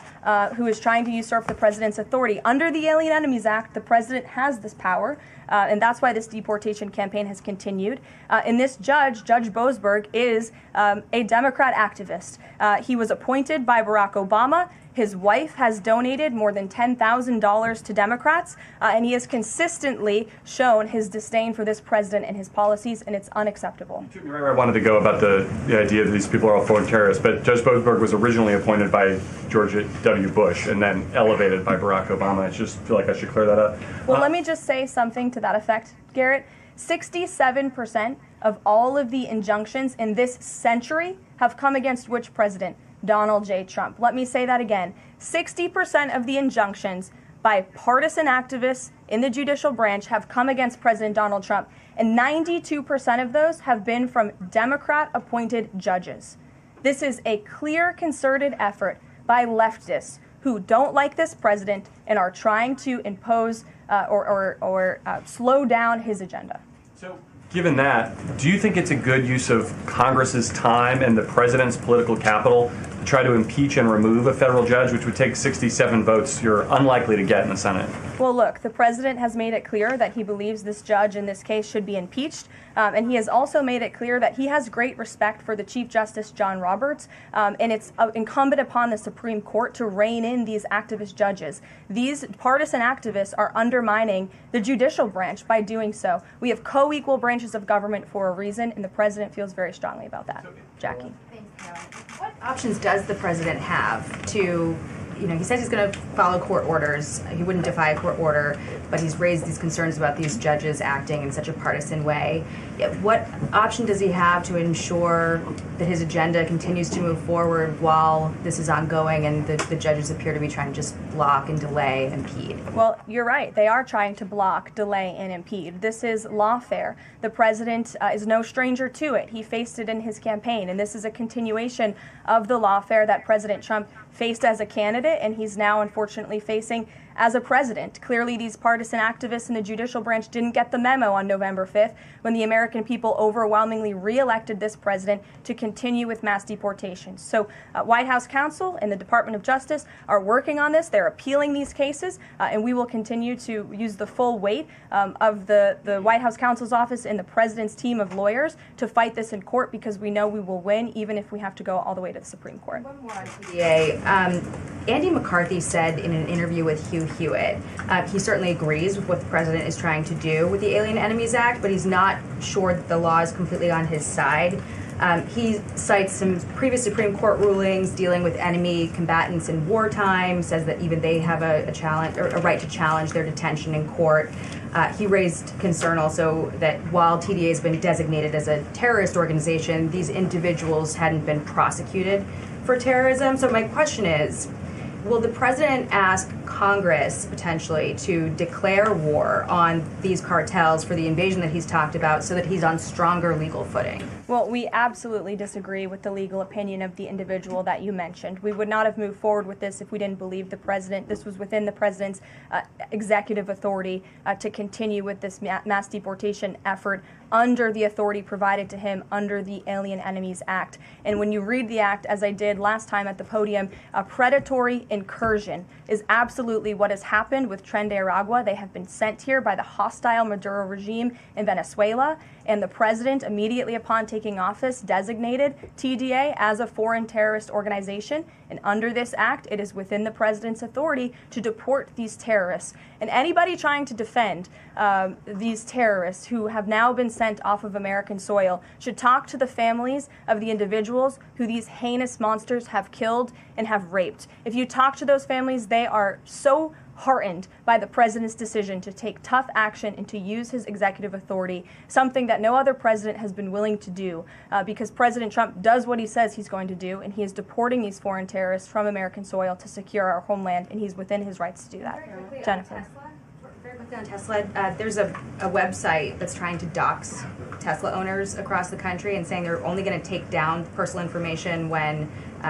who is trying to usurp the president's authority. Under the Alien Enemies Act, the president has this power, and that's why this deportation campaign has continued. And this judge, Judge Boasberg, is a Democrat activist. He was appointed by Barack Obama. His wife has donated more than $10,000 to Democrats, and he has consistently shown his disdain for this president and his policies, and it's unacceptable. I wanted to go about the idea that these people are all foreign terrorists, but Judge Boasberg was originally appointed by George W. Bush and then elevated by Barack Obama. I just feel like I should clear that up. Well, let me just say something to that effect, Garrett. 67% of all of the injunctions in this century have come against which president? Donald J. Trump. Let me say that again. 60% of the injunctions by partisan activists in the judicial branch have come against President Donald Trump, and 92% of those have been from Democrat-appointed judges. This is a clear, concerted effort by leftists who don't like this president and are trying to impose or slow down his agenda. So Given that, do you think it's a good use of Congress's time and the president's political capital to try to impeach and remove a federal judge, which would take 67 votes you're unlikely to get in the Senate? Well, look, the president has made it clear that he believes this judge in this case should be impeached. And he has also made it clear that he has great respect for the Chief Justice John Roberts. And it's incumbent upon the Supreme Court to rein in these activist judges. These partisan activists are undermining the judicial branch by doing so. We have co-equal branches of government for a reason, and the president feels very strongly about that. Jackie. Thanks, Carolyn. What options does the president have to, he says he's going to follow court orders. He wouldn't defy a court order, but he's raised these concerns about these judges acting in such a partisan way. What option does he have to ensure that his agenda continues to move forward while this is ongoing and the judges appear to be trying to just block and delay and impede? Well, you're right. They are trying to block, delay, and impede. This is lawfare. The president is no stranger to it. He faced it in his campaign, and this is a continuation of the lawfare that President Trump faced as a candidate, and he's now unfortunately facing as a president. Clearly, these partisan activists in the judicial branch didn't get the memo on November 5th when the American people overwhelmingly re-elected this president to continue with mass deportations. So White House counsel and the Department of Justice are working on this. They're appealing these cases, and we will continue to use the full weight of the White House counsel's office and the president's team of lawyers to fight this in court, because we know we will win, even if we have to go all the way to the Supreme Court. One more on TDA. Andy McCarthy said in an interview with Hugh Hewitt, he certainly agrees with what the president is trying to do with the Alien Enemies Act, but he's not sure that the law is completely on his side. He cites some previous Supreme Court rulings dealing with enemy combatants in wartime, says that even they have a challenge or a right to challenge their detention in court. He raised concern also that while TDA has been designated as a terrorist organization, these individuals hadn't been prosecuted for terrorism. So my question is, will the president ask Congress potentially to declare war on these cartels for the invasion that he's talked about so that he's on stronger legal footing? Well, we absolutely disagree with the legal opinion of the individual that you mentioned. We would not have moved forward with this if we didn't believe the president. This was within the president's executive authority to continue with this mass deportation effort under the authority provided to him under the Alien Enemies Act. And when you read the act, as I did last time at the podium, a predatory incursion is absolutely what has happened with Tren de Aragua. They have been sent here by the hostile Maduro regime in Venezuela, and the president, immediately upon taking office, designated TDA as a foreign terrorist organization. And under this act, it is within the president's authority to deport these terrorists. And anybody trying to defend these terrorists who have now been sent off of American soil should talk to the families of the individuals who these heinous monsters have killed and have raped. If you talk to those families, they are so heartened by the president's decision to take tough action and to use his executive authority, something that no other president has been willing to do, because President Trump does what he says he's going to do, and he is deporting these foreign terrorists from American soil to secure our homeland, and he's within his rights to do that. Jennifer. Very quickly on Tesla, there's a website that's trying to dox Tesla owners across the country and saying they're only going to take down personal information when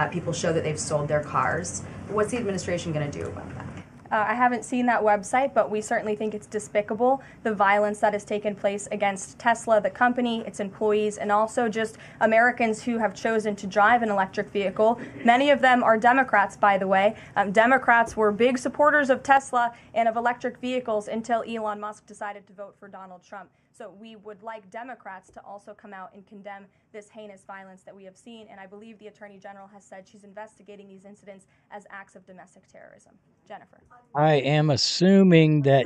people show that they've sold their cars. What's the administration going to do about that? I haven't seen that website, but we certainly think it's despicable, the violence that has taken place against Tesla, the company, its employees, and also just Americans who have chosen to drive an electric vehicle. Many of them are Democrats, by the way. Democrats were big supporters of Tesla and of electric vehicles until Elon Musk decided to vote for Donald Trump. So we would like Democrats to also come out and condemn this heinous violence that we have seen, and I believe the Attorney General has said she's investigating these incidents as acts of domestic terrorism. Jennifer. I am assuming that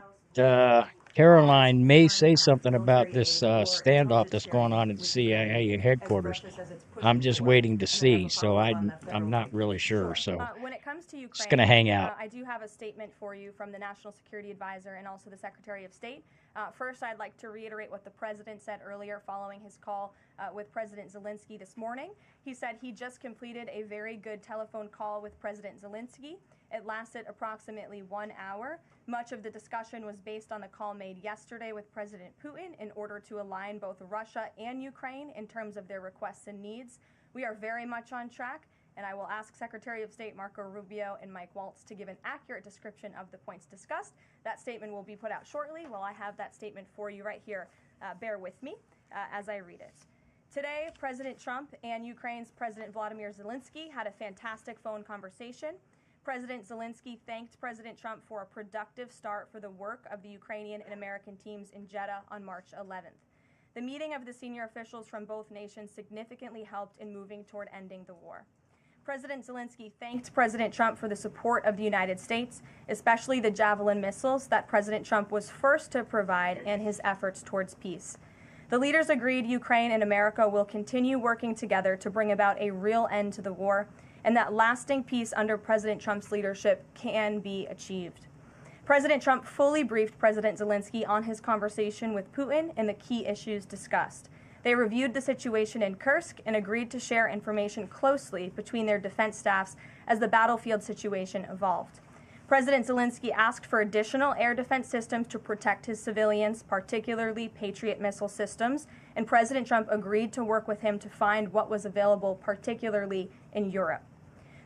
Caroline may say something about this standoff that's going on at the CIA headquarters. I'm just waiting to see, so I'm not really sure. So When it comes to Ukraine, just going to hang out. I do have a statement for you from the National Security Advisor and also the Secretary of State. First, I'd like to reiterate what the President said earlier following his call with President Zelensky this morning. He said he just completed a very good telephone call with President Zelensky. It lasted approximately 1 hour. Much of the discussion was based on the call made yesterday with President Putin in order to align both Russia and Ukraine in terms of their requests and needs. We are very much on track, and I will ask Secretary of State Marco Rubio and Mike Waltz to give an accurate description of the points discussed. That statement will be put out shortly. Well, I have that statement for you right here. Bear with me. as I read it. Today, President Trump and Ukraine's President Volodymyr Zelensky had a fantastic phone conversation. President Zelensky thanked President Trump for a productive start for the work of the Ukrainian and American teams in Jeddah on March 11th. The meeting of the senior officials from both nations significantly helped in moving toward ending the war. President Zelensky thanked President Trump for the support of the United States, especially the Javelin missiles that President Trump was first to provide and his efforts towards peace. The leaders agreed Ukraine and America will continue working together to bring about a real end to the war, and that lasting peace under President Trump's leadership can be achieved. President Trump fully briefed President Zelensky on his conversation with Putin and the key issues discussed. They reviewed the situation in Kursk and agreed to share information closely between their defense staffs as the battlefield situation evolved. President Zelensky asked for additional air defense systems to protect his civilians, particularly Patriot missile systems, and President Trump agreed to work with him to find what was available, particularly in Europe.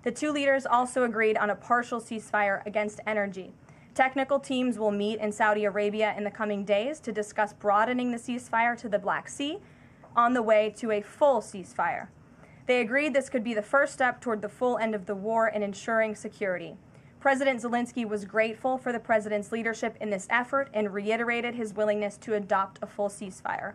The two leaders also agreed on a partial ceasefire against energy. Technical teams will meet in Saudi Arabia in the coming days to discuss broadening the ceasefire to the Black Sea on the way to a full ceasefire. They agreed this could be the first step toward the full end of the war and ensuring security. President Zelensky was grateful for the president's leadership in this effort and reiterated his willingness to adopt a full ceasefire.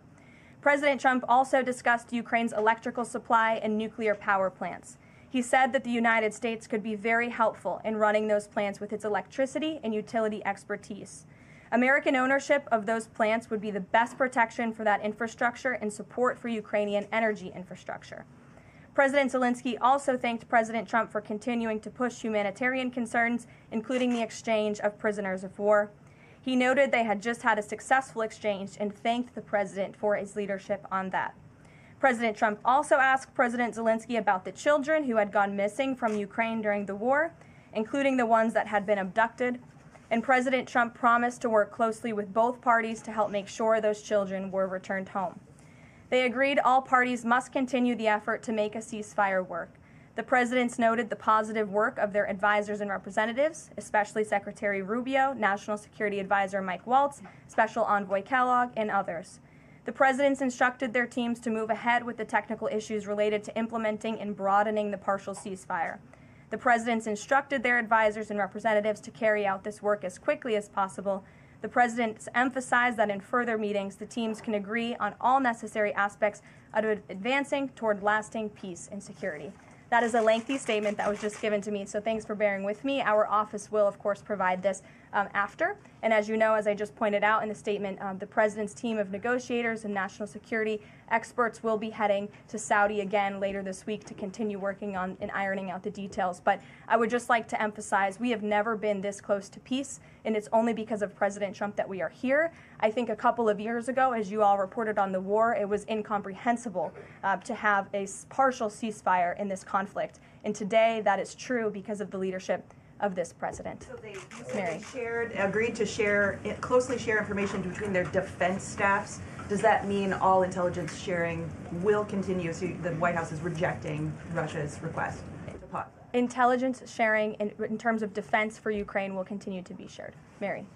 President Trump also discussed Ukraine's electrical supply and nuclear power plants. He said that the United States could be very helpful in running those plants with its electricity and utility expertise. American ownership of those plants would be the best protection for that infrastructure and support for Ukrainian energy infrastructure. President Zelensky also thanked President Trump for continuing to push humanitarian concerns, including the exchange of prisoners of war. He noted they had just had a successful exchange and thanked the president for his leadership on that. President Trump also asked President Zelensky about the children who had gone missing from Ukraine during the war, including the ones that had been abducted, and President Trump promised to work closely with both parties to help make sure those children were returned home. They agreed all parties must continue the effort to make a ceasefire work. The presidents noted the positive work of their advisors and representatives, especially Secretary Rubio, National Security Advisor Mike Waltz, Special Envoy Kellogg, and others. The presidents instructed their teams to move ahead with the technical issues related to implementing and broadening the partial ceasefire. The presidents instructed their advisors and representatives to carry out this work as quickly as possible. The presidents emphasized that in further meetings, the teams can agree on all necessary aspects of advancing toward lasting peace and security. That is a lengthy statement that was just given to me, so thanks for bearing with me. Our office will, of course, provide this after. And as you know, as I just pointed out in the statement, the president's team of negotiators and national security experts will be heading to Saudi again later this week to continue working on and ironing out the details. But I would just like to emphasize we have never been this close to peace, and it's only because of President Trump that we are here. I think a couple of years ago, as you all reported on the war, it was incomprehensible to have a partial ceasefire in this conflict. And today that is true because of the leadership of this president. So they agreed to closely share information between their defense staffs. Does that mean all intelligence sharing will continue? So the White House is rejecting Russia's request to pause. Intelligence sharing in terms of defense for Ukraine will continue to be shared. Mary.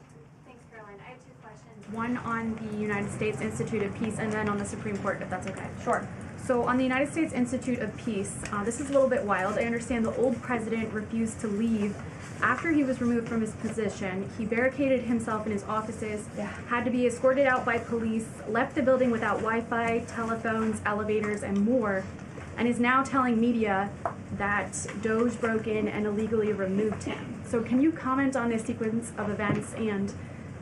Thanks, Caroline. I have two questions. One on the United States Institute of Peace and then on the Supreme Court, if that's okay. Sure. So on the United States Institute of Peace, this is a little bit wild. I understand the old president refused to leave after he was removed from his position. He barricaded himself in his offices, had to be escorted out by police, left the building without Wi-Fi, telephones, elevators, and more, and is now telling media that Doge broke in and illegally removed him. So can you comment on this sequence of events and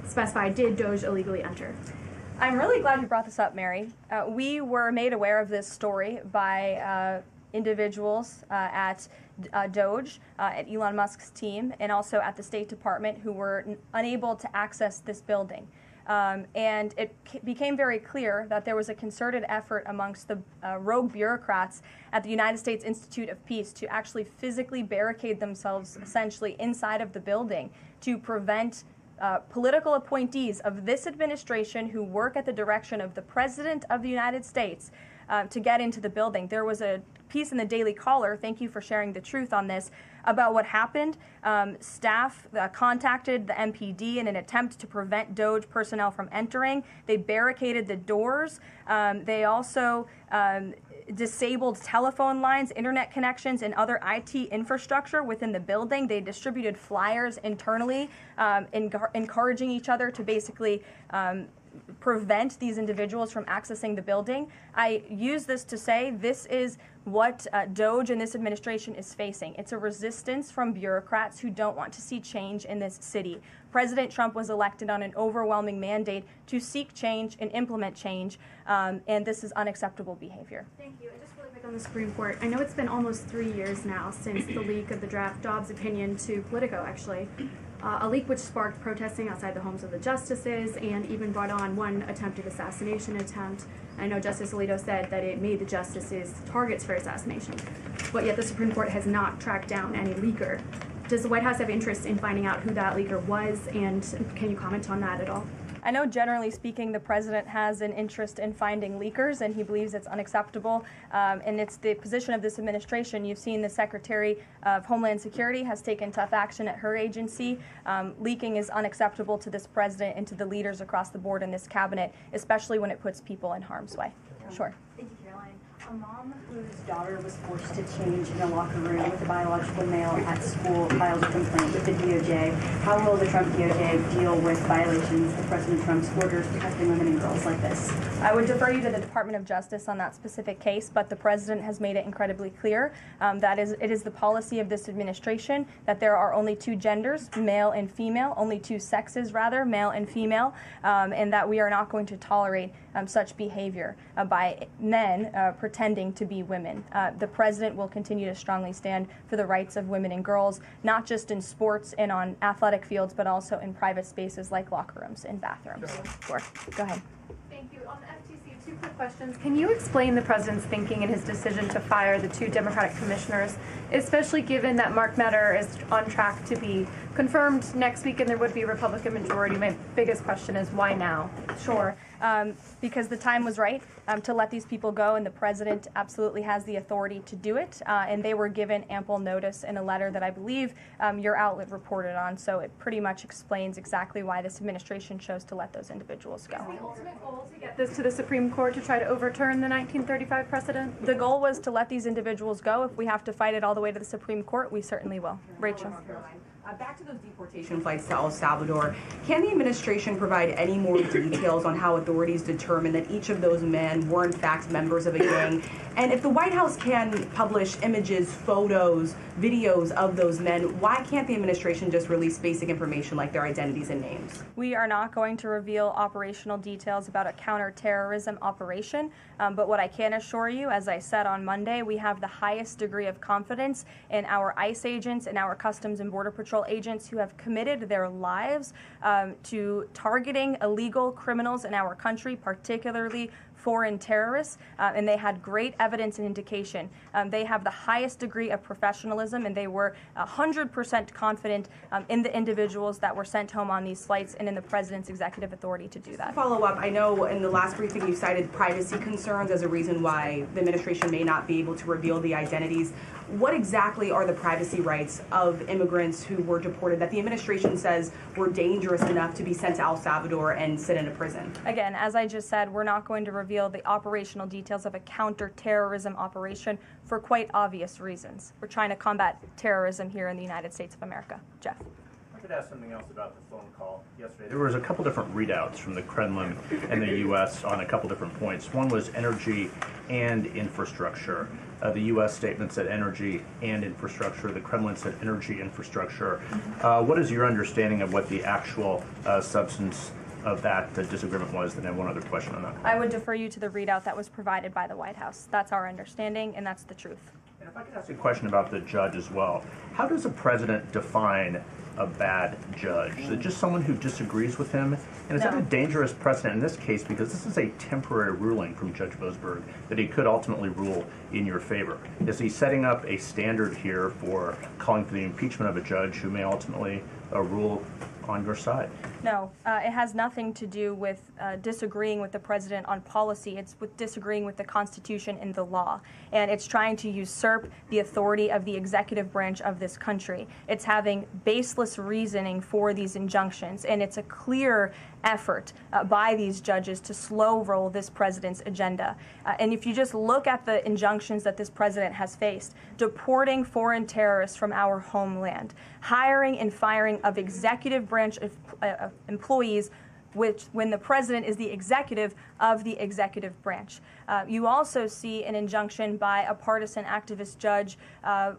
specify, did Doge illegally enter? I'm really glad you brought this up, Mary. We were made aware of this story by individuals at Doge, at Elon Musk's team, and also at the State Department who were unable to access this building. And it became very clear that there was a concerted effort amongst the rogue bureaucrats at the United States Institute of Peace to actually physically barricade themselves essentially inside of the building to prevent political appointees of this administration who work at the direction of the President of the United States to get into the building. There was a piece in the Daily Caller, thank you for sharing the truth on this, about what happened. Staff contacted the MPD in an attempt to prevent DOJ personnel from entering. They barricaded the doors. They also disabled telephone lines, internet connections, and other IT infrastructure within the building. They distributed flyers internally, encouraging each other to basically prevent these individuals from accessing the building. I use this to say this is what DOJ and this administration is facing. It's a resistance from bureaucrats who don't want to see change in this city. President Trump was elected on an overwhelming mandate to seek change and implement change, and this is unacceptable behavior. Thank you. And just really quick on the Supreme Court, I know it's been almost 3 years now since the leak of the draft Dobbs opinion to Politico, actually. A leak which sparked protesting outside the homes of the justices and even brought on one attempted assassination attempt. I know Justice Alito said that it made the justices targets for assassination, but yet the Supreme Court has not tracked down any leaker. Does the White House have interest in finding out who that leaker was, and can you comment on that at all? I know generally speaking the president has an interest in finding leakers and he believes it's unacceptable, and it's the position of this administration. You've seen the Secretary of Homeland Security has taken tough action at her agency. Leaking is unacceptable to this president and to the leaders across the board in this cabinet, especially when it puts people in harm's way. Sure. Thank you, Caroline. A mom whose daughter was forced to change in a locker room with a biological male at school filed a complaint with the DOJ. How will the Trump DOJ deal with violations of President Trump's orders protecting women and girls like this? I would defer you to the Department of Justice on that specific case, but the president has made it incredibly clear that it is the policy of this administration that there are only two genders, male and female, only two sexes rather, male and female, and that we are not going to tolerate such behavior by men pretending to be women. The president will continue to strongly stand for the rights of women and girls, not just in sports and on athletic fields, but also in private spaces like locker rooms and bathrooms. Sure. Go ahead. Thank you. On the FTC, two quick questions. Can you explain the president's thinking in his decision to fire the two Democratic commissioners, especially given that Mark Meadow is on track to be confirmed next week and there would be a Republican majority? My biggest question is why now? Sure. Because the time was right to let these people go, and the president absolutely has the authority to do it. And they were given ample notice in a letter that I believe your outlet reported on. So it pretty much explains exactly why this administration chose to let those individuals go. Is the ultimate goal to get this to the Supreme Court to try to overturn the 1935 precedent? The goal was to let these individuals go. If we have to fight it all the way to the Supreme Court, we certainly will. Rachel. Back to those deportation flights to El Salvador, can the administration provide any more details on how authorities determined that each of those men were in fact members of a gang? And if the White House can publish images, photos, videos of those men, why can't the administration just release basic information like their identities and names? We are not going to reveal operational details about a counterterrorism operation, but what I can assure you, as I said on Monday, we have the highest degree of confidence in our ICE agents and our Customs and Border Patrol agents who have committed their lives to targeting illegal criminals in our country, particularly foreign terrorists, and they had great evidence and indication. They have the highest degree of professionalism, and they were 100% confident in the individuals that were sent home on these flights and in the president's executive authority to do that. To follow up, I know in the last briefing you cited privacy concerns as a reason why the administration may not be able to reveal the identities. What exactly are the privacy rights of immigrants who were deported that the administration says were dangerous enough to be sent to El Salvador and sit in a prison? Again, as I just said, we're not going to reveal the operational details of a counterterrorism operation for quite obvious reasons. We're trying to combat terrorism here in the United States of America. Jeff. I could ask something else about the phone call yesterday. There was a couple different readouts from the Kremlin and the U.S. on a couple different points. One was energy and infrastructure. The U.S. statement said energy and infrastructure. The Kremlin said energy infrastructure. What is your understanding of what the actual substance of that disagreement was? Then I have one other question on that. I would defer you to the readout that was provided by the White House. That's our understanding, and that's the truth. And if I could ask a question about the judge as well. How does a president define a bad judge? Is it just someone who disagrees with him? And is that a dangerous precedent in this case, because this is a temporary ruling from Judge Boasberg that he could ultimately rule in your favor? Is he setting up a standard here for calling for the impeachment of a judge who may ultimately rule on your side? No, it has nothing to do with disagreeing with the president on policy. It's with disagreeing with the Constitution and the law. And it's trying to usurp the authority of the executive branch of this country. It's having baseless reasoning for these injunctions. And it's a clear effort by these judges to slow roll this president's agenda. And if you just look at the injunctions that this president has faced, deporting foreign terrorists from our homeland, hiring and firing of executive branch employees, which when the president is the executive of the executive branch. You also see an injunction by a partisan activist judge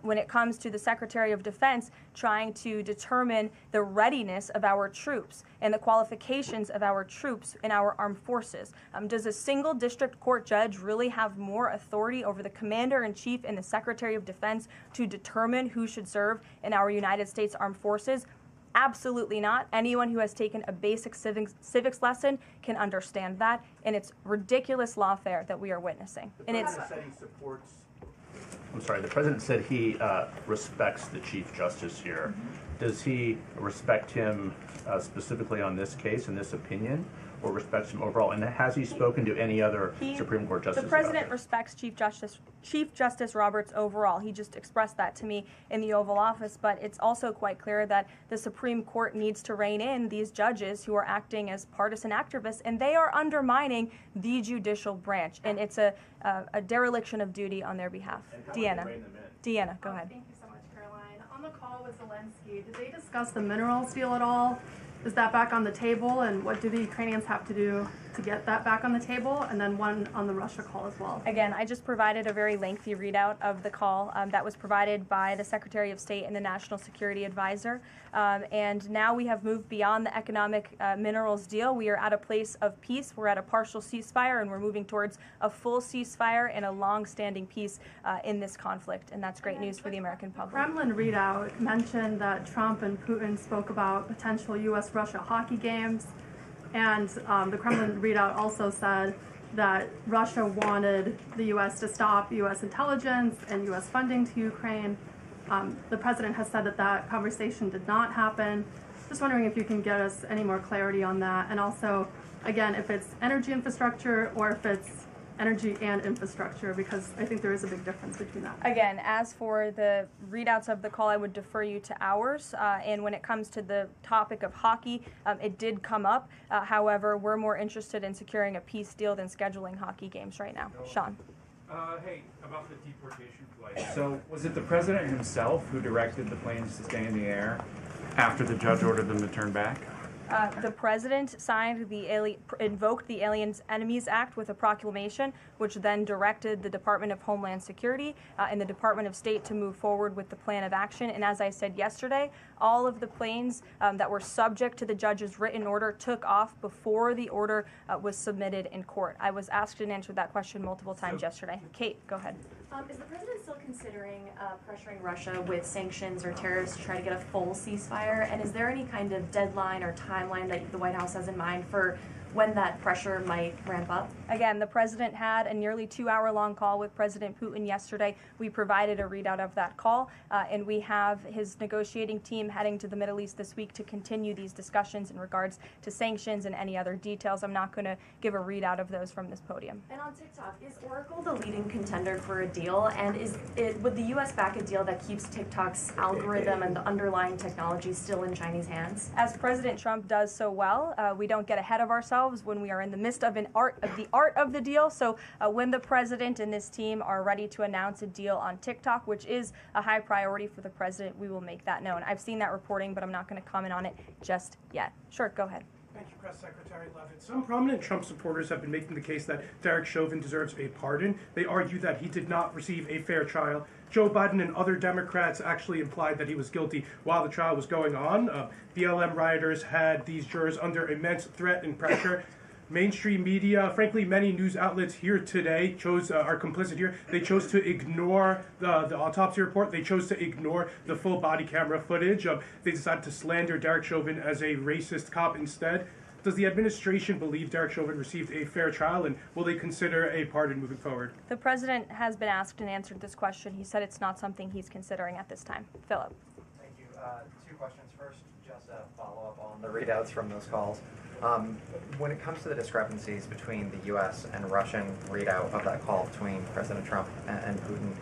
when it comes to the Secretary of Defense trying to determine the readiness of our troops and the qualifications of our troops in our armed forces. Does a single district court judge really have more authority over the Commander-in-Chief and the Secretary of Defense to determine who should serve in our United States Armed Forces? Absolutely not. Anyone who has taken a basic civics lesson can understand that, and it's ridiculous lawfare that we are witnessing. And it's. I'm sorry. The president said he respects the Chief Justice here. Does he respect him specifically on this case and this opinion, or respects him overall? And has he spoken to any other Supreme Court justices? The president respects Chief Justice Roberts overall. He just expressed that to me in the Oval Office. But it's also quite clear that the Supreme Court needs to rein in these judges who are acting as partisan activists, and they are undermining the judicial branch. And it's a dereliction of duty on their behalf. Deanna, go ahead. Thank you so much, Caroline. On the call with Zelensky, did they discuss the minerals deal at all? Is that back on the table, and what do the Ukrainians have to do to get that back on the table? And then one on the Russia call as well. Again, I just provided a very lengthy readout of the call that was provided by the Secretary of State and the National Security Advisor. And now we have moved beyond the economic minerals deal. We are at a place of peace. We're at a partial ceasefire, and we're moving towards a full ceasefire and a long-standing peace in this conflict. And that's great news for the American public. Kremlin readout mentioned that Trump and Putin spoke about potential U.S.-Russia hockey games. And the Kremlin readout also said that Russia wanted the U.S. to stop U.S. intelligence and U.S. funding to Ukraine. The president has said that that conversation did not happen. Just wondering if you can get us any more clarity on that. And also, again, if it's energy infrastructure or if it's energy and infrastructure, because I think there is a big difference between that. Again, as for the readouts of the call, I would defer you to ours. And when it comes to the topic of hockey, it did come up. However, we're more interested in securing a peace deal than scheduling hockey games right now. Sean. Hey, about the deportation flight. So was it the president himself who directed the planes to stay in the air after the judge ordered them to turn back? The president invoked the Alien Enemies Act with a proclamation, which then directed the Department of Homeland Security and the Department of State to move forward with the plan of action. And as I said yesterday, all of the planes that were subject to the judge's written order took off before the order was submitted in court. I was asked and answered that question multiple times yesterday. Kate, go ahead. Is the president still considering pressuring Russia with sanctions or tariffs to try to get a full ceasefire? And is there any kind of deadline or timeline that the White House has in mind for when that pressure might ramp up? Again, the president had a nearly 2-hour-long call with President Putin yesterday. We provided a readout of that call, and we have his negotiating team heading to the Middle East this week to continue these discussions in regards to sanctions and any other details. I'm not going to give a readout of those from this podium. And on TikTok, is Oracle the leading contender for a deal? And would the U.S. back a deal that keeps TikTok's algorithm and the underlying technology still in Chinese hands? As President Trump does so well, we don't get ahead of ourselves when we are in the midst of the art of the deal. So when the president and this team are ready to announce a deal on TikTok, which is a high priority for the president, we will make that known. I've seen that reporting, but I'm not going to comment on it just yet. Sure, go ahead. Thank you, Press Secretary Leavitt. Some prominent Trump supporters have been making the case that Derek Chauvin deserves a pardon. They argue that he did not receive a fair trial. Joe Biden and other Democrats actually implied that he was guilty while the trial was going on. BLM rioters had these jurors under immense threat and pressure. Mainstream media, frankly, many news outlets here today are complicit here. They chose to ignore the autopsy report. They chose to ignore the full body camera footage. They decided to slander Derek Chauvin as a racist cop instead. Does the administration believe Derek Chauvin received a fair trial, and will they consider a pardon moving forward? The president has been asked and answered this question. He said it's not something he's considering at this time. Philip. Thank you. 2 questions. First, Just a follow-up on the readouts from those calls. When it comes to the discrepancies between the U.S. and Russian readout of that call between President Trump and Putin,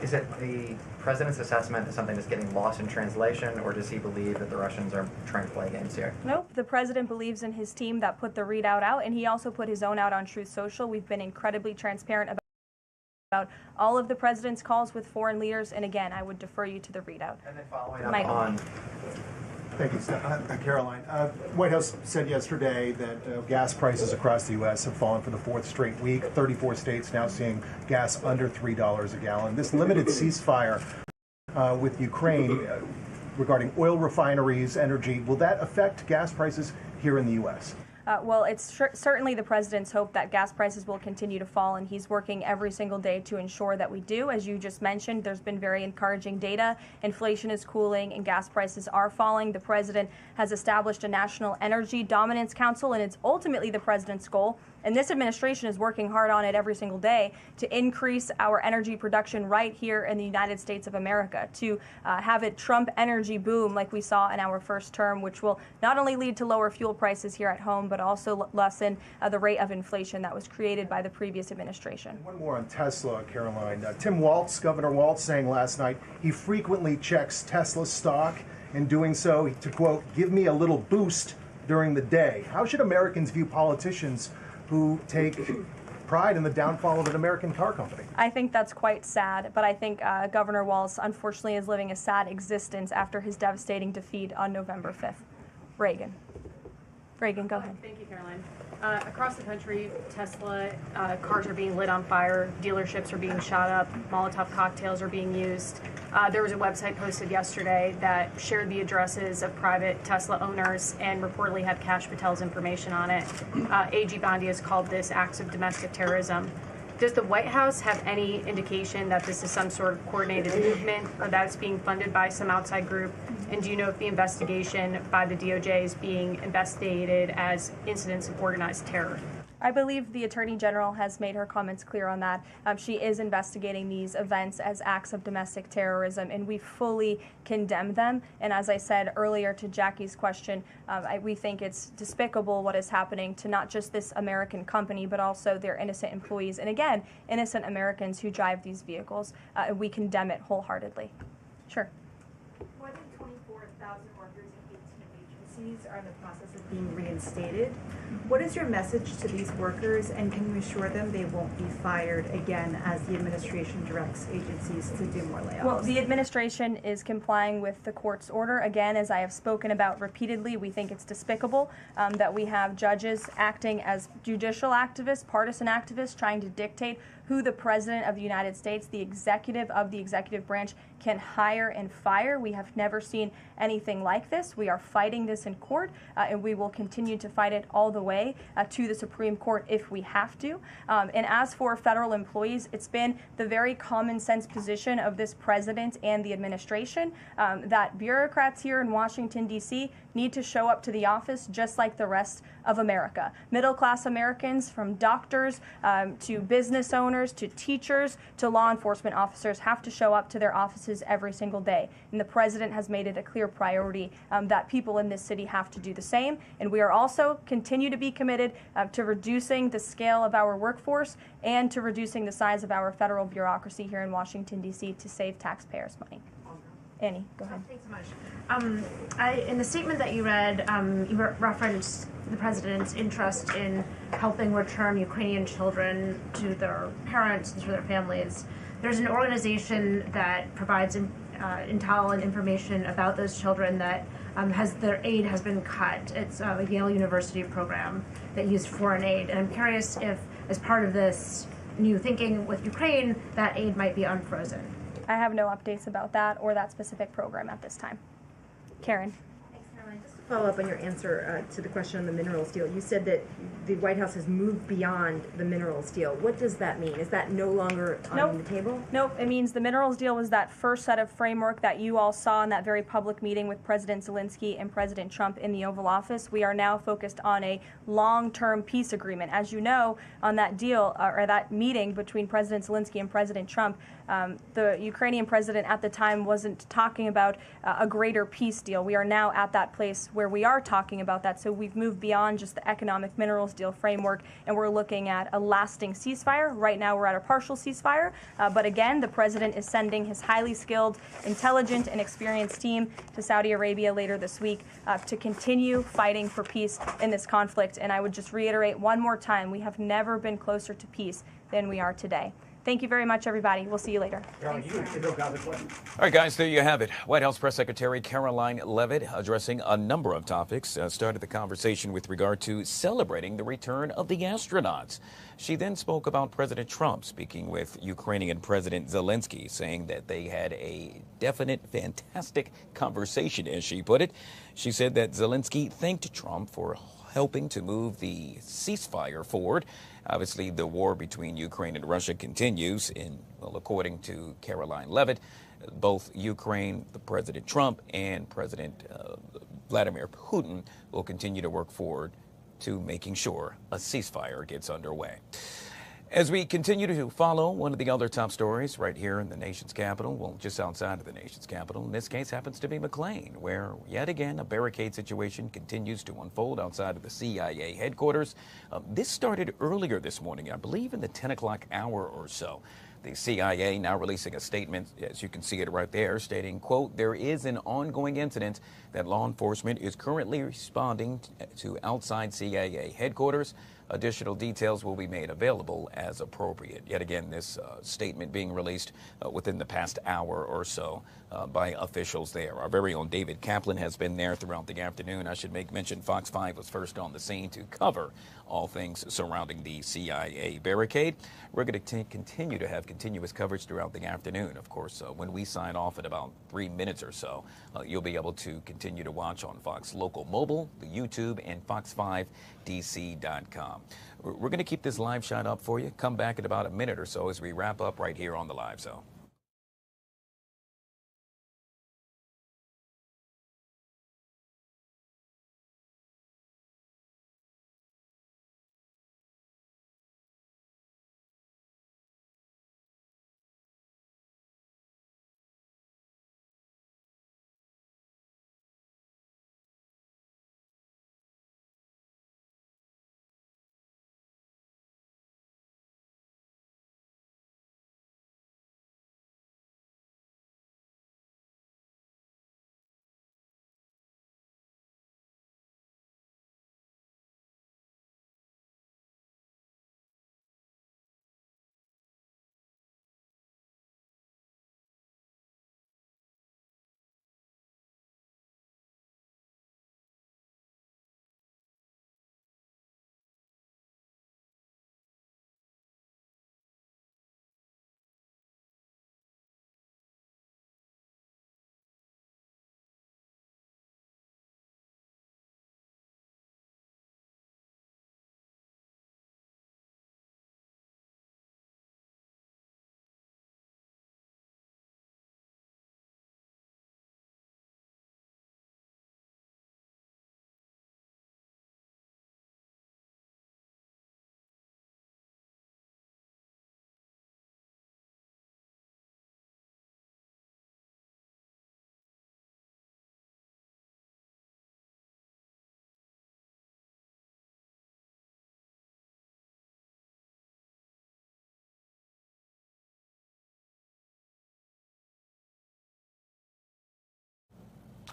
is it the president's assessment that something is getting lost in translation, or does he believe that the Russians are trying to play games here? Nope. The president believes in his team that put the readout out, and he also put his own out on Truth Social. We've been incredibly transparent about all of the president's calls with foreign leaders, and again, I would defer you to the readout. And then following up Michael. on... Thank you, Caroline. White House said yesterday that gas prices across the U.S. have fallen for the fourth straight week. 34 states now seeing gas under $3 a gallon. This limited ceasefire with Ukraine regarding oil refineries, energy, will that affect gas prices here in the U.S.? Well, it's certainly the president's hope that gas prices will continue to fall, and he's working every single day to ensure that we do. As you just mentioned, there's been very encouraging data. Inflation is cooling and gas prices are falling. The president has established a National Energy Dominance Council, and it's ultimately the president's goal, and this administration is working hard on it every single day, to increase our energy production right here in the United States of America, to have it Trump energy boom like we saw in our first term, which will not only lead to lower fuel prices here at home, but also lessen the rate of inflation that was created by the previous administration. One more on Tesla, Caroline. Tim Walz, Governor Walz, saying last night he frequently checks Tesla stock, in doing so to, quote, give me a little boost during the day. How should Americans view politicians who take pride in the downfall of an American car company? I think that's quite sad, but I think Governor Walz unfortunately is living a sad existence after his devastating defeat on November 5th. Reagan, go ahead. Thank you, Caroline. Across the country, Tesla cars are being lit on fire, dealerships are being shot up, Molotov cocktails are being used. There was a website posted yesterday that shared the addresses of private Tesla owners and reportedly had Kash Patel's information on it. A.G. Bondi has called this acts of domestic terrorism. Does the White House have any indication that this is some sort of coordinated movement or that it's being funded by some outside group? And do you know if the investigation by the DOJ is being investigated as incidents of organized terror? I believe the Attorney General has made her comments clear on that. She is investigating these events as acts of domestic terrorism, and we fully condemn them. And as I said earlier to Jackie's question, we think it's despicable what is happening to not just this American company, but also their innocent employees. And again, innocent Americans who drive these vehicles. We condemn it wholeheartedly. Sure. More than 24,000 workers in 18 agencies are in the process of being reinstated. What is your message to these workers, and can you assure them they won't be fired again as the administration directs agencies to do more layoffs? Well, the administration is complying with the court's order. Again, as I have spoken about repeatedly, we think it's despicable that we have judges acting as judicial activists, partisan activists, trying to dictate who the President of the United States, the executive of the executive branch, can hire and fire. We have never seen anything like this. We are fighting this in court, and we will continue to fight it all the way to the Supreme Court if we have to. And as for federal employees, it's been the very common sense position of this president and the administration that bureaucrats here in Washington, D.C. need to show up to the office just like the rest of America. Middle-class Americans, from doctors to business owners to teachers to law enforcement officers, have to show up to their offices every single day. And the president has made it a clear priority that people in this city have to do the same. And we are also continue to be committed to reducing the scale of our workforce and to reducing the size of our federal bureaucracy here in Washington, D.C. to save taxpayers' money. Annie, go ahead. Thanks so much. In the statement that you read, you referenced the president's interest in helping return Ukrainian children to their parents and to their families. There's an organization that provides intel and information about those children that their aid has been cut. It's the Yale University program that used foreign aid. And I'm curious if, as part of this new thinking with Ukraine, that aid might be unfrozen. I have no updates about that or that specific program at this time. Karen. Thanks, Caroline. Just follow up on your answer to the question on the minerals deal. You said that the White House has moved beyond the minerals deal. What does that mean? Is that no longer on the table? Nope. It means the minerals deal was that first set of framework that you all saw in that very public meeting with President Zelensky and President Trump in the Oval Office. We are now focused on a long-term peace agreement. As you know, on that deal or that meeting between President Zelensky and President Trump, the Ukrainian president at the time wasn't talking about a greater peace deal. We are now at that place where we are talking about that. So we've moved beyond just the economic minerals deal framework, and we're looking at a lasting ceasefire. Right now we're at a partial ceasefire, but again, the president is sending his highly skilled, intelligent, and experienced team to Saudi Arabia later this week to continue fighting for peace in this conflict. And I would just reiterate one more time, we have never been closer to peace than we are today. Thank you very much, everybody. We'll see you later. All right, guys, there you have it. White House Press Secretary Caroline Leavitt addressing a number of topics. Started the conversation with regard to celebrating the return of the astronauts. She then spoke about President Trump speaking with Ukrainian President Zelensky, saying that they had a definite, fantastic conversation, as she put it. She said that Zelensky thanked Trump for helping to move the ceasefire forward. Obviously, the war between Ukraine and Russia continues. Well, according to Caroline Leavitt, both Ukraine, President Trump, and President Vladimir Putin will continue to work forward to making sure a ceasefire gets underway. As we continue to follow one of the other top stories right here in the nation's capital, well, just outside of the nation's capital, in this case happens to be McLean, where yet again a barricade situation continues to unfold outside of the CIA headquarters. This started earlier this morning, I believe in the 10 o'clock hour or so. The CIA now releasing a statement, as you can see it right there, stating, quote, there is an ongoing incident that law enforcement is currently responding to outside CIA headquarters. Additional details will be made available as appropriate. Yet again, this statement being released within the past hour or so by officials there. Our very own David Kaplan has been there throughout the afternoon. I should make mention Fox 5 was first on the scene to cover all things surrounding the CIA barricade. We're going to continue to have continuous coverage throughout the afternoon. Of course, when we sign off in about 3 minutes or so, you'll be able to continue to watch on Fox Local Mobile, the YouTube, and Fox5DC.com. We're going to keep this live shot up for you. Come back in about a minute or so as we wrap up right here on the Live Zone.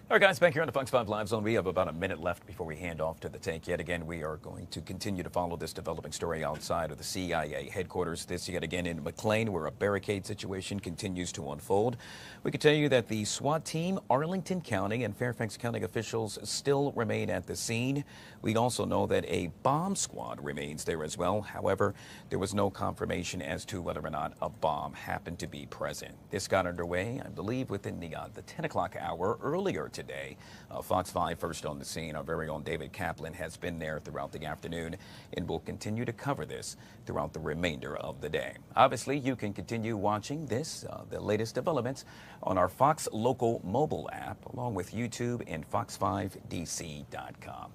All right, guys, back here on the Fox 5 Live Zone. We have about a minute left before we hand off to the tank. Yet again, we are going to continue to follow this developing story outside of the CIA headquarters. This yet again in McLean, where a barricade situation continues to unfold. We can tell you that the SWAT team, Arlington County and Fairfax County officials still remain at the scene. We also know that a bomb squad remains there as well. However, there was no confirmation as to whether or not a bomb happened to be present. This got underway, I believe, within the 10 o'clock hour earlier today. today. Fox 5 first on the scene. Our very own David Kaplan has been there throughout the afternoon and will continue to cover this throughout the remainder of the day. Obviously, you can continue watching this, the latest developments, on our Fox Local mobile app, along with YouTube and fox5dc.com.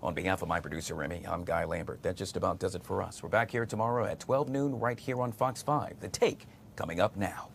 On behalf of my producer, Remy, I'm Guy Lambert. That just about does it for us. We're back here tomorrow at 12 noon right here on Fox 5. The Take coming up now.